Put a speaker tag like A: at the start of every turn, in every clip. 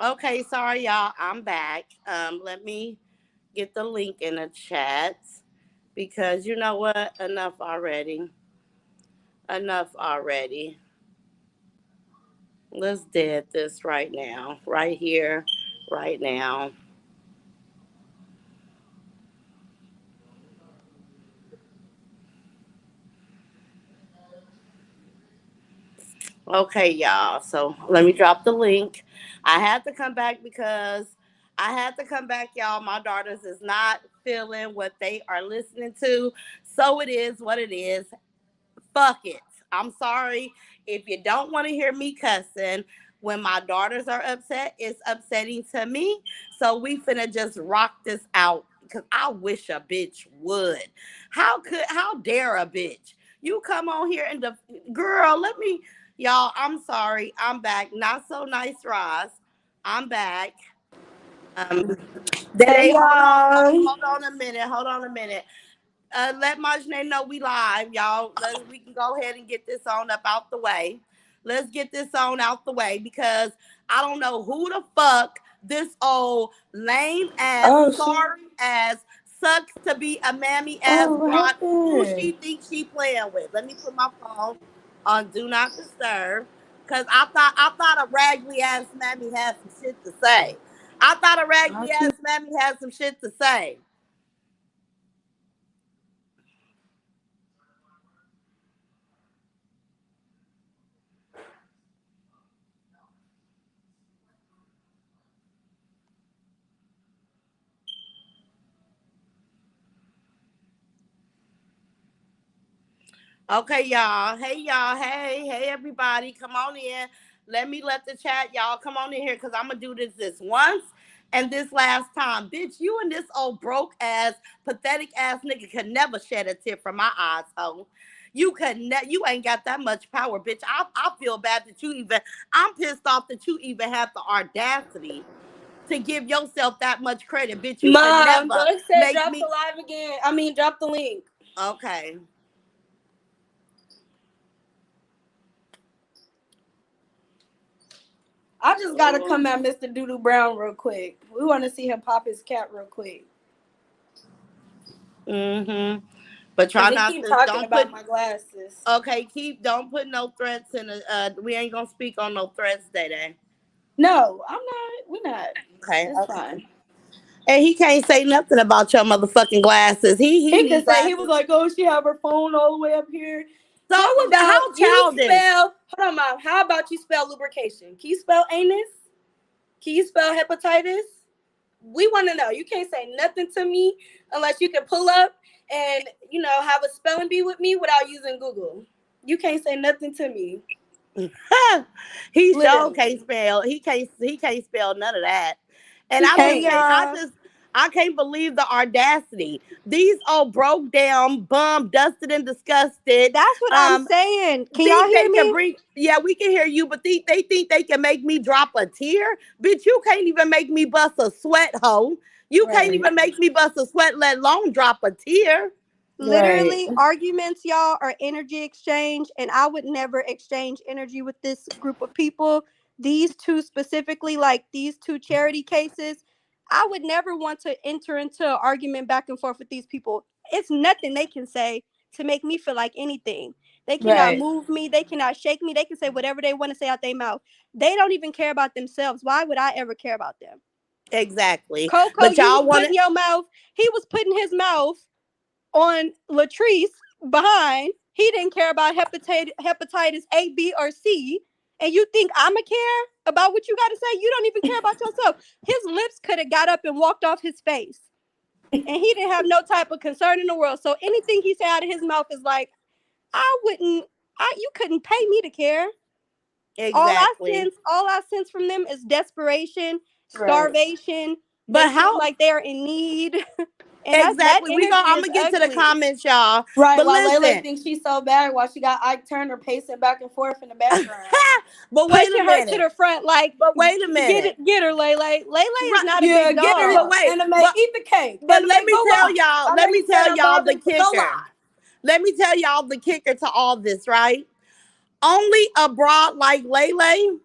A: Okay, sorry y'all. I'm back. Let me get the link in the chat because you know what? Enough already. Enough already. Let's dead this right now. Right here. Right now. Okay, y'all. So let me drop the link. I had to come back because I had to come back, y'all. My daughters is not feeling what they are listening to. So it is what it is. Fuck it. I'm sorry if you don't want to hear me cussing. When my daughters are upset, it's upsetting to me. So we finna just rock this out because I wish a bitch would. How dare a bitch? You come on here and girl, let me, y'all. I'm sorry. I'm back. Not so nice, Roz. I'm back. Um,
B: Hey
A: Dede,
B: y'all.
A: hold on a minute. Hold on a minute. Let Marjane know we live, y'all. We can go ahead and get this on up out the way. Let's get this on out the way because I don't know who the fuck this old lame ass,
B: Oh shit.
A: sorry ass, sucks to be a mammy ass
B: Oh, what
A: bot. Who
B: happened?
A: she thinks she playing with? Let me put my phone on do not disturb because I thought a raggedy ass mammy had some shit to say. I thought a
B: I'll
A: raggedy ass
B: keep.
A: mammy had some shit to say. Okay, y'all. Hey, y'all. Hey, everybody. Come on in. Let the chat, y'all. Come on in here because I'm going to do this once and this last time. Bitch, you and this old broke ass, pathetic ass nigga could never shed a tear from my eyes, ho. You ain't got that much power, bitch. I feel bad that you even, I'm pissed off that you even have the audacity to give yourself that much credit, bitch. You could
B: Mom,
A: never
B: Doug said
A: make
B: drop the
A: me,
B: live again. I mean, drop the link.
A: okay.
B: I just gotta come at Mr. Doodoo Brown real quick. We want to see him pop his cat real quick.
A: Mm-hmm. But
B: Cause
A: try
B: he
A: not
B: keep
A: to.
B: talking
A: Don't put.
B: about my glasses.
A: Okay, don't put no threats in. We ain't gonna speak on no threats, Day.
B: No, I'm not. We're not.
A: Okay,
B: It's
A: okay.
B: fine.
A: And he can't say nothing about your motherfucking glasses. He
B: He
A: need
B: could say he was
A: glasses.
B: like, "Oh, she have her phone all the way up here."
A: So
B: How about
A: how
B: you
A: childish?
B: spell? Hold on, Mom. How about you spell lubrication? Can you spell anus? Can you spell hepatitis? We want to know. You can't say nothing to me unless you can pull up and have a spelling bee with me without using Google. You can't say nothing to me.
A: He sure can't
B: Literally,
A: spell. He can't spell none of that. And
B: he
A: I just
C: Hey
B: can't.
A: can't.
C: y'all,
A: I can't believe the audacity. These old broke down, bum, dusted and disgusted.
C: that's what I'm
A: Um,
C: saying. Can y'all
A: think
C: hear
A: they can
C: me?
A: bring. Yeah, we can hear you, but they think they can make me drop a tear. Bitch, you can't even make me bust a sweat, hoe. You can't
B: Right,
A: even make me bust a sweat, let alone drop a tear.
B: right,
C: Literally, arguments, y'all, are energy exchange, and I would never exchange energy with this group of people. These two specifically, like these two charity cases, I would never want to enter into an argument back and forth with these people. It's nothing they can say to make me feel like anything. They cannot
B: right.
C: move me. They cannot shake me. They can say whatever they want to say out their mouth. They don't even care about themselves. Why would I ever care about them?
A: Exactly.
C: Coco,
A: But
C: you was
A: y'all want
C: putting your mouth. He was putting his mouth on Latrice behind. He didn't care about hepatitis A, B, or C. And you think I'ma care about what you got to say? You don't even care about yourself. His lips could have got up and walked off his face. And he didn't have no type of concern in the world. So anything he said out of his mouth is like, I wouldn't, you couldn't pay me to care.
A: exactly.
C: All I sense from them is desperation,
B: Right.
C: starvation. They
A: But
C: feel
A: how
C: like they're in need. And that
A: exactly?
C: energy
A: I'm
C: is
A: gonna get to the
C: ugly.
A: comments, y'all.
B: Right.
A: But
B: While Layla
A: listen,
B: thinks she's so bad, while she got Ike Turner pacing back and forth in the background.
A: but wait a
C: Pushing her to
A: minute.
C: the front, like
A: But wait a
C: get
A: minute.
C: it, get her, Lele. Lele is
A: Right.
C: not a
B: Yeah,
C: big
B: get her.
A: But
C: dog.
A: wait,
B: Anime,
A: but
B: eat the cake.
A: but
B: Anime,
A: let me
B: go
A: tell
B: live.
A: y'all,
B: I know
A: let me
B: you said
A: tell
B: I'm
A: y'all the
B: bothering, but go
A: kicker.
B: live.
A: Let me tell y'all the kicker to all this, right? Only a broad like Lele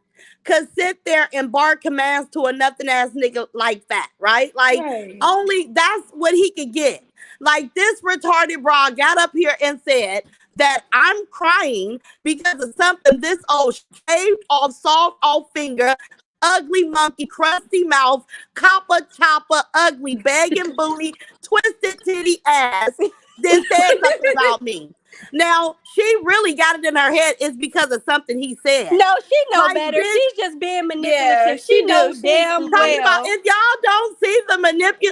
A: could sit there and bark commands to a nothing ass nigga like that, right? Like,
B: Right.
A: only that's what he could get. Like, this retarded bra got up here and said that I'm crying because of something this old shaved off, soft off finger, ugly monkey, crusty mouth, copper chopper, ugly, begging booty, twisted titty ass, then said something about me. Now, she really got it in her head it's because of something he said.
C: No, she know
A: Like,
C: better.
A: bitch,
C: She's just being
B: Yeah,
C: manipulative.
B: she
C: She
B: do.
C: knows
B: She's
C: damn
A: talking
B: stupid.
A: about
C: well.
A: if y'all don't see the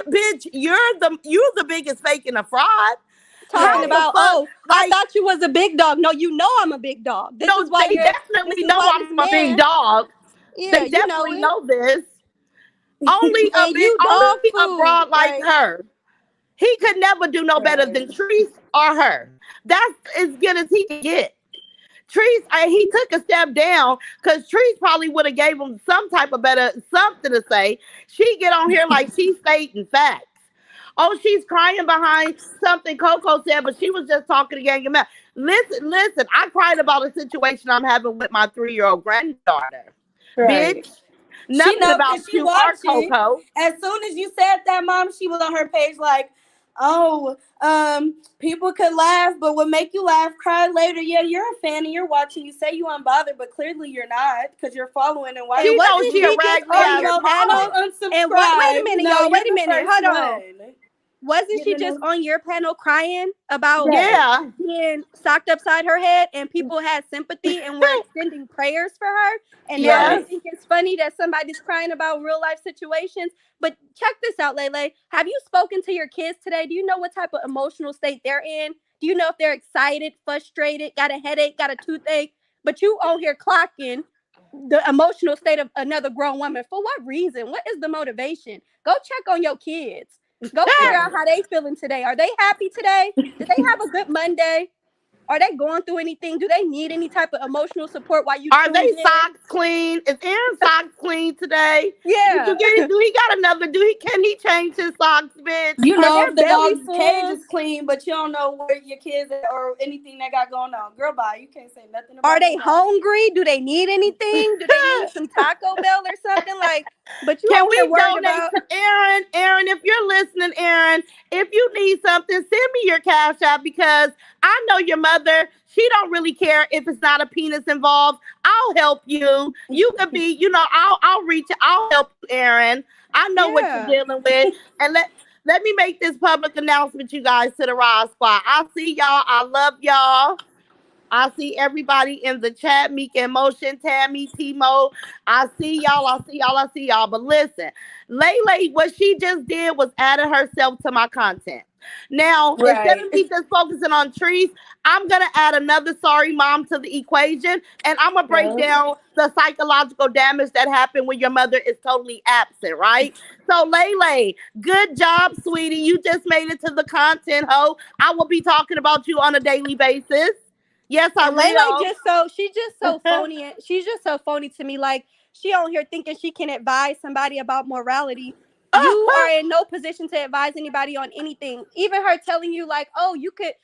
A: bitch, you're the biggest fake and a fraud. How
C: Talking
B: Right.
A: the
C: about,
A: fuck?
C: oh, I
A: Like,
C: thought you was a big dog. No, you know I'm a big dog. This is
A: no,
C: why
A: they
C: you're. This
A: definitely
C: is
A: know
C: why this
A: I'm a big
C: man.
A: dog.
C: Yeah,
A: They
C: you know
A: definitely
C: it.
A: know this. Only a
C: And you
A: only
C: dog
A: a
C: food.
A: broad like
C: Like,
A: her. He could never do no better than
B: Right.
A: Treese or her. That's as good as he could get. Treese, he took a step down because Treese probably would have gave him some type of better something to say. She get on here like she's stating facts. Oh, she's crying behind something Coco said, but she was just talking to gang him out. Listen, I cried about a situation I'm having with my 3-year-old granddaughter.
B: Right.
A: Bitch,
B: She
A: nothing
B: know
A: about
B: because she
A: you or
B: watching.
A: Coco.
B: As soon as you said that, mom, she was on her page like, "Oh, people could laugh, but what make you laugh, cry later." Yeah, you're a fan and you're watching. You say you unbothered, but clearly you're not because you're following and
C: and
A: She
B: watching
A: knows
C: wasn't
A: she a
C: she
B: everything.
C: just
A: raggedy
C: on
B: Oh
A: ass
C: your
B: no,
C: panel?
B: oh
A: mom.
C: And what? Wait a
B: unsubscribe.
C: minute,
B: No,
C: y'all.
B: you're
C: Wait a
B: the
C: minute.
B: first
C: Hold on.
B: one.
C: Wasn't she
B: Getting
C: just
B: them.
C: on your panel crying about
B: Yes.
A: Yeah.
C: being socked upside her head and people had sympathy and were extending prayers for her? And now you
A: Yes.
B: Right.
C: think it's funny that somebody's crying about real life situations? But check this out, Lele. Have you spoken to your kids today? Do you know what type of emotional state they're in? Do you know if they're excited, frustrated, got a headache, got a toothache? But you on here clocking the emotional state of another grown woman. For what reason? What is the motivation? Go check on your kids. Go figure out
B: Right.
C: how they feeling today. Are they happy today? Did they have a good Monday? Are they going through anything? Do they need any type of emotional support while you
A: Are
C: tuned
A: they
C: in?
A: socks clean? Is Aaron's socks clean today? Did you
C: Yeah.
A: get it? Do he got another? Can he change his socks, bitch?
B: You
C: Are
B: know
C: their
B: if the
C: belly
B: dog's cage
C: full?
B: is clean, but you don't know where your kids at or anything they got going on. Girl, bye. You can't say nothing
C: Are
B: about
C: they
B: nobody.
C: hungry? Do they need anything? Do they need some Taco Bell or something? Like, but you
A: Can
C: over here
A: we
C: worried
A: donate
C: about
A: to Aaron? Aaron, if you're listening, Aaron, if you need something, send me your cash app because I know your mother. She don't really care if it's not a penis involved. I'll help you. You could be, I'll reach. I'll help you, Aaron. I know what you're
C: yeah.
A: dealing with, and let me make this public announcement, you guys, to the Rod Squad. I see y'all. I love y'all. I see everybody in the chat, Mika in Motion, Tammy, Timo. I see y'all, I see y'all, I see y'all. But listen, Lele, what she just did was added herself to my content. Now, instead
B: Right.
A: of me just focusing on trees, I'm going to add another sorry mom to the equation. And I'm going to break
B: Yeah.
A: down the psychological damage that happened when your mother is totally absent, right? So, Lele, good job, sweetie. You just made it to the content, ho. I will be talking about you on a daily basis. Yes, I
C: And Layla
A: will.
C: she's just so phony. And she's just so phony to me. Like she on here thinking she can advise somebody about morality. You are in no position to advise anybody on anything. Even her telling you like, oh, you could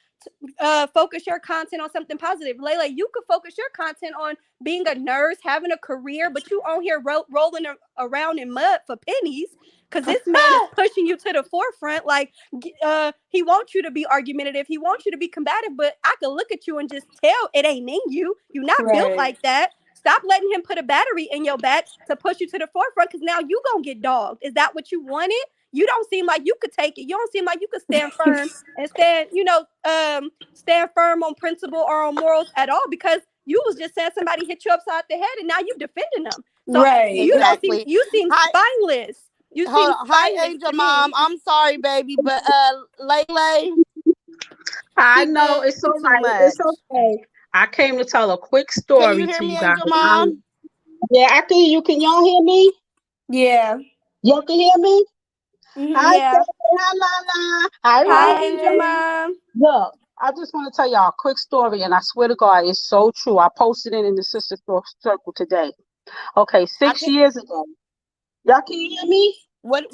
C: focus your content on something positive. Layla, you could focus your content on being a nurse, having a career, but you on here rolling around in mud for pennies because this man is pushing you to the forefront. Like, he wants you to be argumentative. He wants you to be combative, but I can look at you and just tell it ain't in you. You're not built
B: Right.
C: like that. Stop letting him put a battery in your back to push you to the forefront because now you gonna get dogged. Is that what you wanted? You don't seem like you could take it. You don't seem like you could stand firm and stand firm on principle or on morals at all because you was just saying somebody hit you upside the head and now you defending them. So
B: Right.
A: Exactly.
C: you seem
A: Hi,
C: spineless. You
A: hold
C: seem
A: on. Hi,
C: spineless
A: Angel
C: to me.
A: Mom. I'm sorry, baby, but Lele,
D: I
A: she
D: know
A: did
D: it's all
A: too
D: right. It's
A: much.
D: okay. I came to tell a quick
A: Can you
D: story
A: hear
D: to you
A: me,
D: guys.
A: Angel Mom?
D: Yeah, I can hear you. Can y'all hear me?
B: Yeah.
D: Y'all can hear me? Hi,
C: Yeah.
D: Stephanie. Hi, Lala. Hi,
C: Hi,
D: Ron.
C: Angel
B: Hi.
C: Mom.
D: Look, I just want to tell y'all a quick story, and I swear to God, it's so true. I posted it in the Sister Circle today. Okay,
A: I
D: 6
A: can.
D: years ago. Y'all can hear me?
A: What?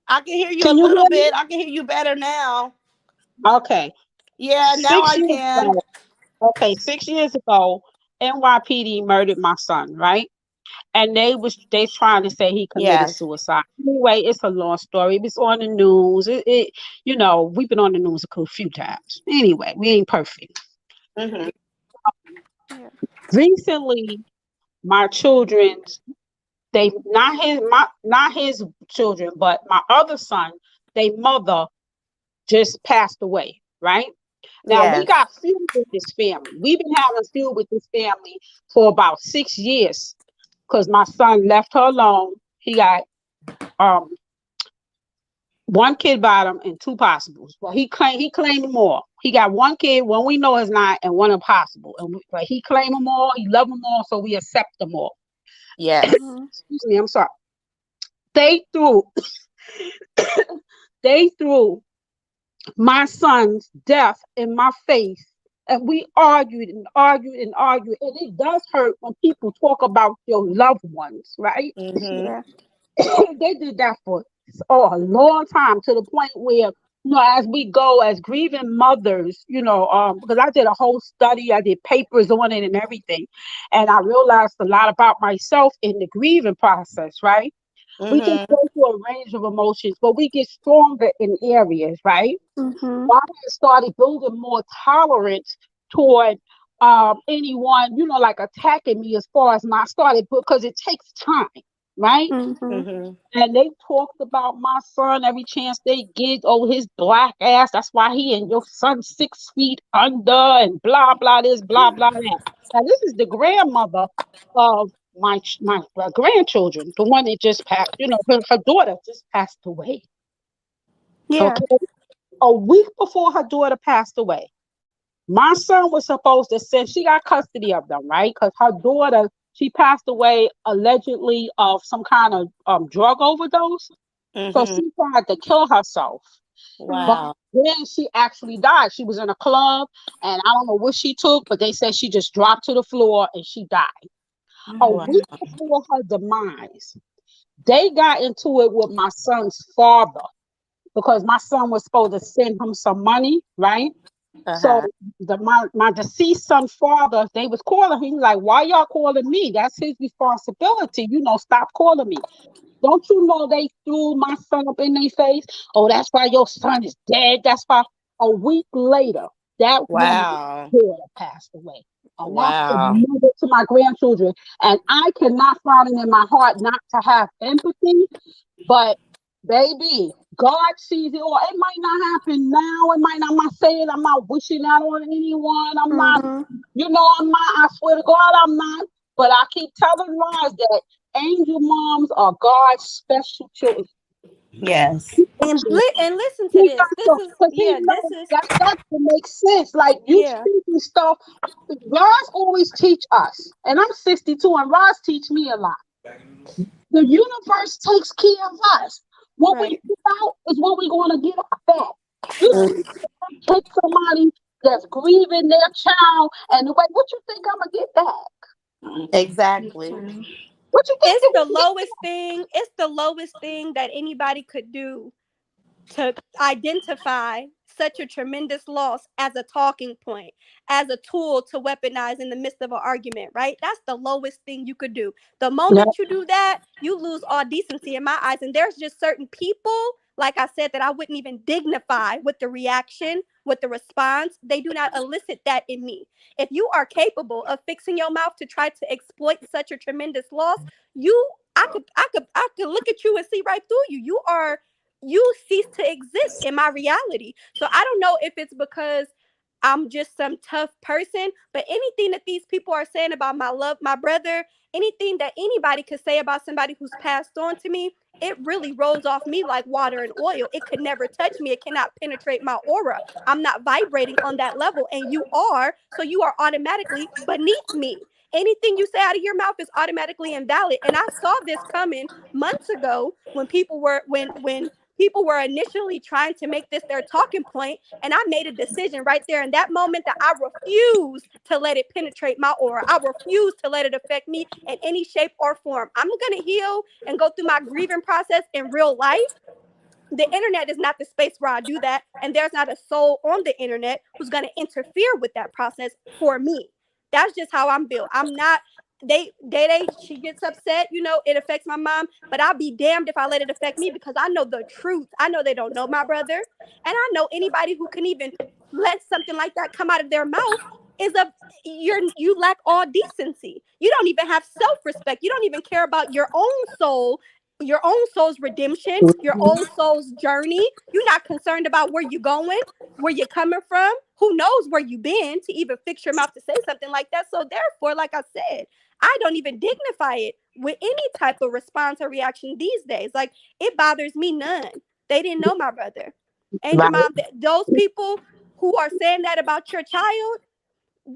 A: I can hear you a
D: Can you
A: little
D: hear me?
A: bit. I can hear you better now.
D: Okay.
A: Yeah, now
D: Six
A: I
D: years
A: can.
D: ago. Okay, 6 years ago, NYPD murdered my son, right? And they trying to say he committed
A: Yes.
D: suicide. Anyway, it's a long story. It's on the news. We've been on the news a few times. Anyway, we ain't perfect.
A: Mhm.
C: Yeah.
D: Recently, my children's they not his children, but my other son, their mother just passed away, right? Now we
A: Yes.
D: got feud with this family. We've been having feud with this family for about 6 years because my son left her alone. He got um one kid by him and two possibles. Well, he claimed them all. He got one kid, one we know is not, and one impossible. But he claimed them all. He loved them all, so we accept them all.
A: Yes.
C: Mm-hmm.
D: Excuse me, I'm sorry. They threw they threw my son's death in my face. And we argued and argued and argued. And it does hurt when people talk about your loved ones, right?
A: Mhm.
C: Yeah.
D: They did that for a long time to the point where, as we go as grieving mothers, because I did a whole study, I did papers on it and everything. And I realized a lot about myself in the grieving process, right? We just
A: Mhm.
D: go through a range of emotions, but we get stronger in areas, right?
C: Mm-hmm.
D: I started building more tolerance toward anyone, like attacking me as far as my started because it takes time, right?
C: Mm-hmm.
A: Mhm.
D: And they talked about my son every chance they get. Oh, his black ass. That's why he and your son 6 feet under and blah blah this, blah blah that. Now this is the grandmother of my grandchildren, the one that just passed. Her daughter just passed away.
C: Yeah.
D: Okay, a week before her daughter passed away, my son was supposed to send. She got custody of them, right? Because her daughter, she passed away allegedly of some kind of drug overdose. So
A: Mhm.
D: she tried to kill herself. But
C: Mm-hmm.
A: Wow.
D: then she actually died. She was in a club and I don't know what she took, but they said she just dropped to the floor and she died. A
A: Wow.
D: week before her demise, they got into it with my son's father because my son was supposed to send him some money, right?
A: Uh
D: So
A: huh.
D: my deceased son father, they was calling him like, why y'all calling me? That's his responsibility. Stop calling me. Don't you know they threw my son up in their face? Oh, that's why your son is dead. That's why a week later, that woman's
A: Wow.
D: daughter passed away. And that's the
A: Wow.
D: mother to my grandchildren. And I cannot find it in my heart not to have empathy. But baby, God sees it all. It might not happen now. It might not. I'm not saying I'm not wishing that on anyone. I'm not,
C: Mm-hmm.
D: I'm not. I swear to God, I'm not. But I keep telling lies that angel moms are God's special children.
A: Yes.
C: And listen to
D: He
C: this.
D: got
C: This
D: to,
C: is
D: because he
C: yeah. This
D: knows
C: is
D: that doesn't make sense. Like you
C: yeah.
D: teaching stuff, Roz always teach us, and I'm 62, and Roz teach me a lot. The universe takes care of us. What we
C: Right.
D: put out is what we're going to get back. You
A: Mm.
D: take somebody that's grieving their child, and the way, what you think I'm gonna get back?
A: Exactly.
D: What you think
C: It's
D: you're
C: the
D: gonna get?
C: lowest thing. It's the lowest thing that anybody could do to identify such a tremendous loss as a talking point, as a tool to weaponize in the midst of an argument, right? That's the lowest thing you could do. The
D: Yeah,
C: moment you do that, you lose all decency in my eyes. And there's just certain people, like I said, that I wouldn't even dignify with the reaction, with the response. They do not elicit that in me. If you are capable of fixing your mouth to try to exploit such a tremendous loss, you I could look at you and see right through you. You cease to exist in my reality. So I don't know if it's because I'm just some tough person, but anything that these people are saying about my love, my brother, anything that anybody could say about somebody who's passed on to me, it really rolls off me like water and oil. It could never touch me. It cannot penetrate my aura. I'm not vibrating on that level, and you are, so you are automatically beneath me. Anything you say out of your mouth is automatically invalid. And I saw this coming months ago when people were initially trying to make this their talking point, and I made a decision right there in that moment that I refuse to let it penetrate my aura. I refuse to let it affect me in any shape or form. I'm going to heal and go through my grieving process in real life. The internet is not the space where I do that, and there's not a soul on the internet who's going to interfere with that process for me. That's just how I'm built. I'm not. She gets upset, it affects my mom, but I'll be damned if I let it affect me, because I know the truth. I know they don't know my brother, and I know anybody who can even let something like that come out of their mouth is a you lack all decency. You don't even have self-respect. You don't even care about your own soul's redemption, your own soul's journey. You're not concerned about where you're going, where you're coming from, who knows where you've been to even fix your mouth to say something like that. So therefore, like I said, I don't even dignify it with any type of response or reaction these days. Like, it bothers me none. They didn't know my brother. And your
D: Right.
C: mom, those people who are saying that about your child,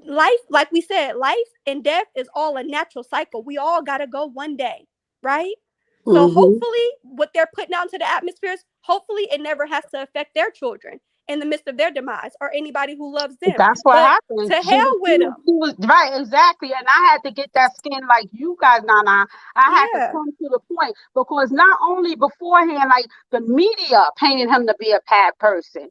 C: life, like we said, life and death is all a natural cycle. We all got to go one day, right? So
D: Mm-hmm.
C: hopefully what they're putting out into the atmospheres, hopefully it never has to affect their children in the midst of their demise or anybody who loves them.
D: That's what
C: But
D: happened.
C: to hell with them.
D: She was right, exactly. And I had to get that skin like you guys, Nana. I had to
C: Yeah.
D: come to the point because not only beforehand, like the media painted him to be a bad person.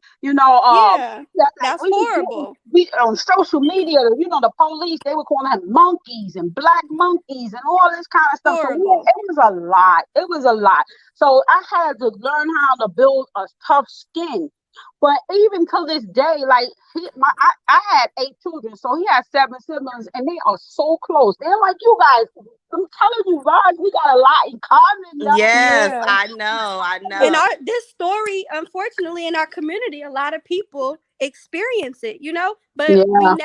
C: Yeah.
D: Like
C: That's
D: we was getting
C: horrible.
D: we on social media. The police, they were calling him monkeys and black monkeys and all this kind of stuff. So
C: Horrible.
D: it was a lot. It was a lot. So I had to learn how to build a tough skin. But even to this day, like I had 8 children, so he has 7 siblings, and they are so close. They're like you guys. I'm telling you, Raj, we got a lot in common,
A: Yes,
C: Yeah.
A: I know. I
C: And
A: know.
D: yo.
C: this story, unfortunately, in our community, a lot of people experience it, but
D: Yeah,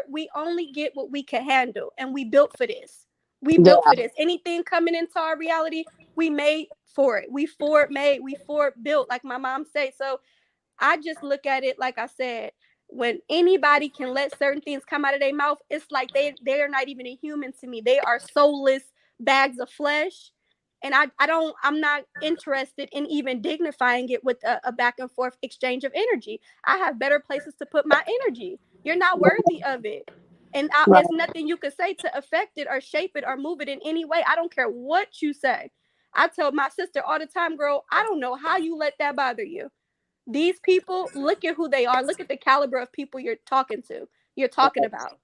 C: we only get what we can handle, and we built for this. We
D: yeah,
C: built for this. Anything coming into our reality, we made for it. We for it made, we for it built, like my mom say. So I just look at it like I said, when anybody can let certain things come out of their mouth, it's like they are not even a human to me. They are soulless bags of flesh. And I'm not interested in even dignifying it with a back and forth exchange of energy. I have better places to put my energy. You're not worthy of it. And
D: right.
C: there's nothing you can say to affect it or shape it or move it in any way. I don't care what you say. I tell my sister all the time, girl, I don't know how you let that bother you. These people, look at who they are. Look at the caliber of people you're talking about.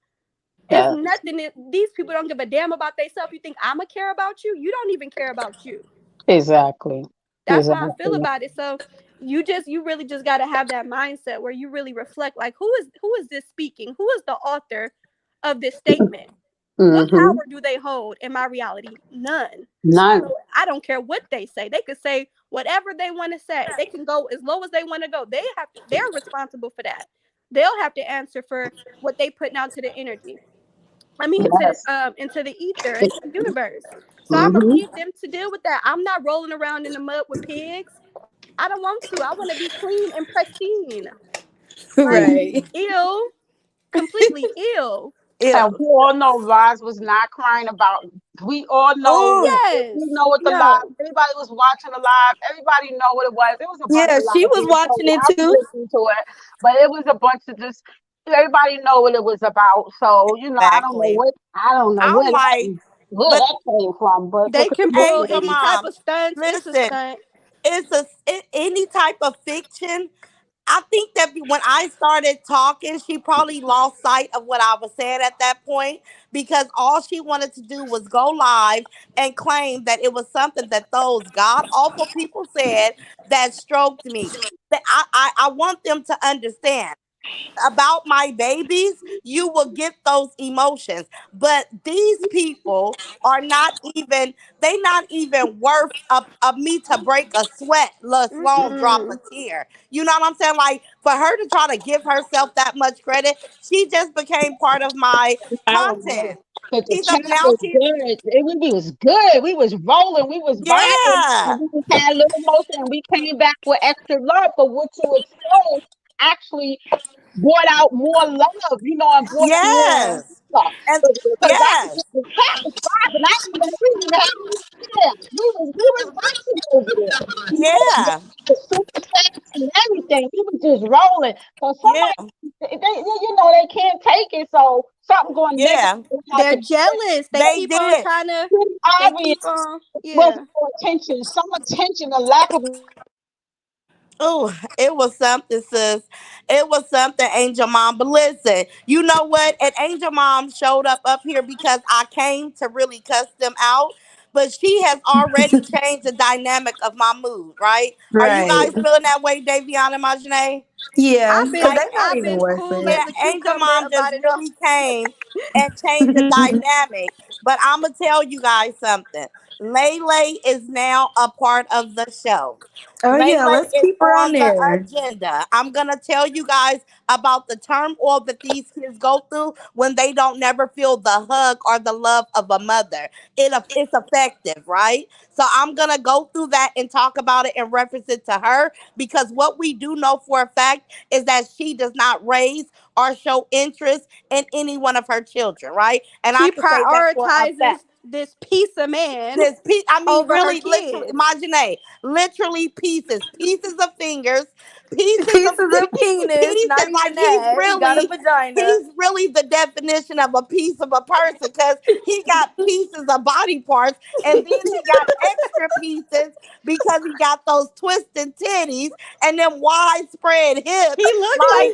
C: It's
D: Yeah,
C: nothing. These people don't give a damn about themselves. You think I'ma care about you? You don't even care about you.
D: exactly,
C: That's how I feel
D: exactly.
C: about it. So you really just got to have that mindset where you really reflect, like, who is this speaking? Who is the author of this statement? What
D: Mm-hmm.
C: power do they hold in my reality? None.
D: None.
C: So I don't care what they say. They could say whatever they want to say. They can go as low as they want to go. They're responsible for that. They'll have to answer for what they putting out to the energy. I mean,
D: Yes.
C: into the ether, into the universe. So I'm gonna
D: Mm-hmm.
C: leave them to deal with that. I'm not rolling around in the mud with pigs. I don't want to. I want to be clean and pristine. Like,
A: Right.
C: ill, completely ill.
D: And
A: Ew.
D: we all know Roz was not crying about. We all know.
A: Oh,
D: We
C: Yes.
D: know what the live.
C: No.
D: Everybody was watching the live. Everybody know what it was. It was a bunch
A: yeah,
D: of
A: she
D: live
A: was
D: being
A: watching
D: told.
A: it
D: I was
A: too.
D: listening to it, but it was a bunch of just. Everybody know what it was about. So I don't know
A: Exactly.
D: what. I don't know
A: I'm like,
D: where
A: but
D: that came from. But
C: They can
A: hey,
C: pull
D: continue.
A: your
C: any type
A: mom,
C: of stunts. It's a
A: listen,
C: stunt.
A: any type of fiction. I think that when I started talking, she probably lost sight of what I was saying at that point because all she wanted to do was go live and claim that it was something that those god awful people said that stroked me. That I want them to understand about my babies, you will get those emotions. But these people are not even, they not even worth of me to break a sweat, let alone drop a
C: Mm-mm.
A: tear. You know what I'm saying? Like for her to try to give herself that much credit, she just became part of my
D: I don't know.
A: content.
D: But the
A: She's a
D: chat
A: now
D: was
A: she
D: good. We was good. We was rolling. We was vibing.
A: yeah.
D: And we just had a little motion and we came back with extra love. But what you exposed actually brought out more love, and brought out
C: Yeah.
A: Yes.
D: stuff.
A: And
D: Because
A: yes.
D: the chat was vibing. I didn't know we even had no shit. We was vibing over there.
A: Yeah.
D: The super chats and everything. We was just rolling. So
A: Yeah.
D: somebody they can't take it. So something going negative
A: Yeah.
D: they had
C: They're
D: to
C: jealous. They
A: They
C: keep on
A: did.
C: trying to,
D: pretty
C: they
D: obvious
C: keep on,
D: was
C: yeah.
D: no attention, some attention, a lack of
A: Oh, it was something, sis. It was something, Angel Mom. But listen, you know what? And Angel Mom showed up here because I came to really cuss them out. But she has already changed the dynamic of my mood, right? Are you
B: Right.
A: guys feeling that way, Davion and Majane?
B: Yeah,
C: I've
B: because
C: been
B: they
A: Like,
B: not
C: I've
B: even
C: been
B: worth
C: cool
B: it.
C: as
A: yeah,
C: a
A: Angel
C: cucumber
A: Mom
C: about
A: just
C: it all.
A: really came and changed the dynamic. But I'm gonna tell you guys something. Lele is now a part of the show.
B: Oh yeah,
A: Lele
B: let's
A: is
B: keep her on
A: on the
B: there.
A: agenda. I'm gonna tell you guys about the turmoil that these kids go through when they don't never feel the hug or the love of a mother. It's effective, right? So I'm gonna go through that and talk about it and reference it to her because what we do know for a fact is that she does not raise or show interest in any one of her children, right? And I
C: She
A: can say that for a fact.
C: prioritizes this piece of man
A: This piece, I mean,
C: over her
A: really, literally,
C: kids.
A: imagine, literally pieces of fingers, pieces of
B: Pieces of penis, not
A: pieces. Like
B: even that. He got a vagina.
A: he's really the definition of a piece of a person because he got pieces of body parts, and then he got extra pieces because he got those twisted titties and them widespread hips.
C: He looks like
A: Like,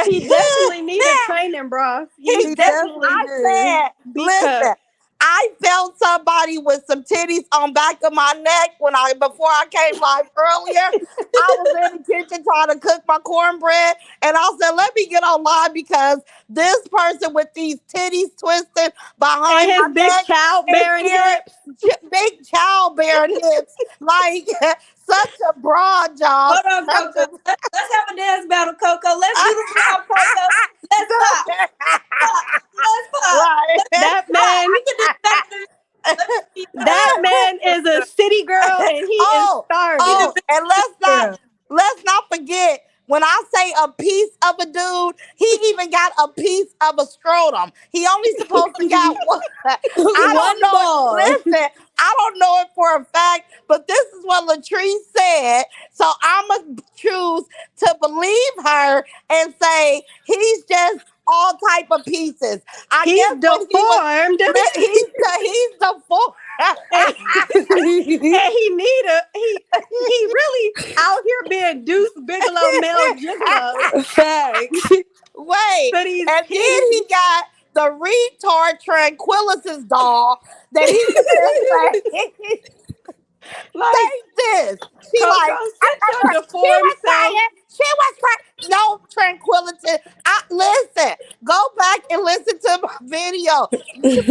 C: he definitely need a training, bro. He
B: He definitely
C: definitely
A: I
B: do.
A: said,
C: be cut.
A: listen, I felt somebody with some titties on back of my neck before I came live earlier. I was in the kitchen trying to cook my cornbread, and I said, "Let me get on live because this person with these titties twisted
C: And
A: behind
C: his
A: my
C: big
A: neck is
C: childbearing
A: here,
C: hips.
A: big childbearing hips, like such a broad, y'all,
B: Hold on,
A: such
B: Coco. Let's have a dance battle, Coco. Let's do the pop, Coco. Let's pop. Pop. Let's pop.
A: right."
B: Let's
C: That
B: pop.
C: man,
B: I can do better than let me be
C: that
B: her.
C: man is a city girl and he is
A: Oh,
B: Be
C: starving.
B: the
A: oh,
B: big
A: and
B: girl.
A: let's not forget when I say a piece of a dude, he even got a piece of a scrotum. He only supposed to got one. I don't
B: One
A: know it.
B: ball.
A: Listen, I don't know it for a fact, but this is what Latrice said. So I'ma choose to believe her and say he's just all type of pieces. I
C: He's
A: guess when he was
C: deformed.
A: he's the four.
C: and, and he really out here being Deuce Bigelow male gigolo
B: Facts.
A: Wait,
C: for these
A: and then he
C: pennies.
A: got the retard Tranquilus doll that he could just say,
C: Like
A: take this. She
C: Coco,
A: like,
C: sit your
A: she
C: deformed
A: was
C: self.
A: crying. She was crying. No tranquility. Listen, go back and listen to my video. She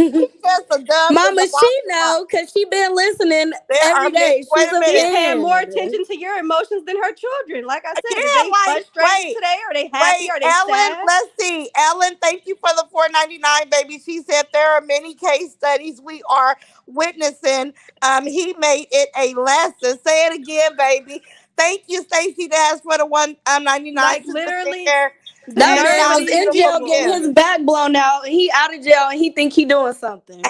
A: just a dub in
B: Mama,
A: the
B: she
A: bottom line.
B: know because she been listening
A: There are
B: every
A: many,
B: day.
A: wait
B: She's
A: a
B: a
C: She's
A: minute.
C: paying more
B: fan.
C: attention to your emotions than her children. Like I said, is
A: Yeah,
C: they
A: like,
C: frustrated today? Are they happy?
A: wait,
C: Are they
A: Ellen,
C: sad?
A: let's see. Ellen, thank you for the 4.99, baby. She said there are many case studies we are witnessing. He made it a lesson. Say it again, baby. Thank you, Stacy Dash, for the 1.99
C: Like
A: super
C: literally,
A: sticker.
C: the
B: That
A: $70
B: man
C: nerve of
B: was
C: these
B: in
A: beautiful
B: jail
C: people.
B: getting
A: gift.
B: his back blown out, and he out of jail, and he think he doing something.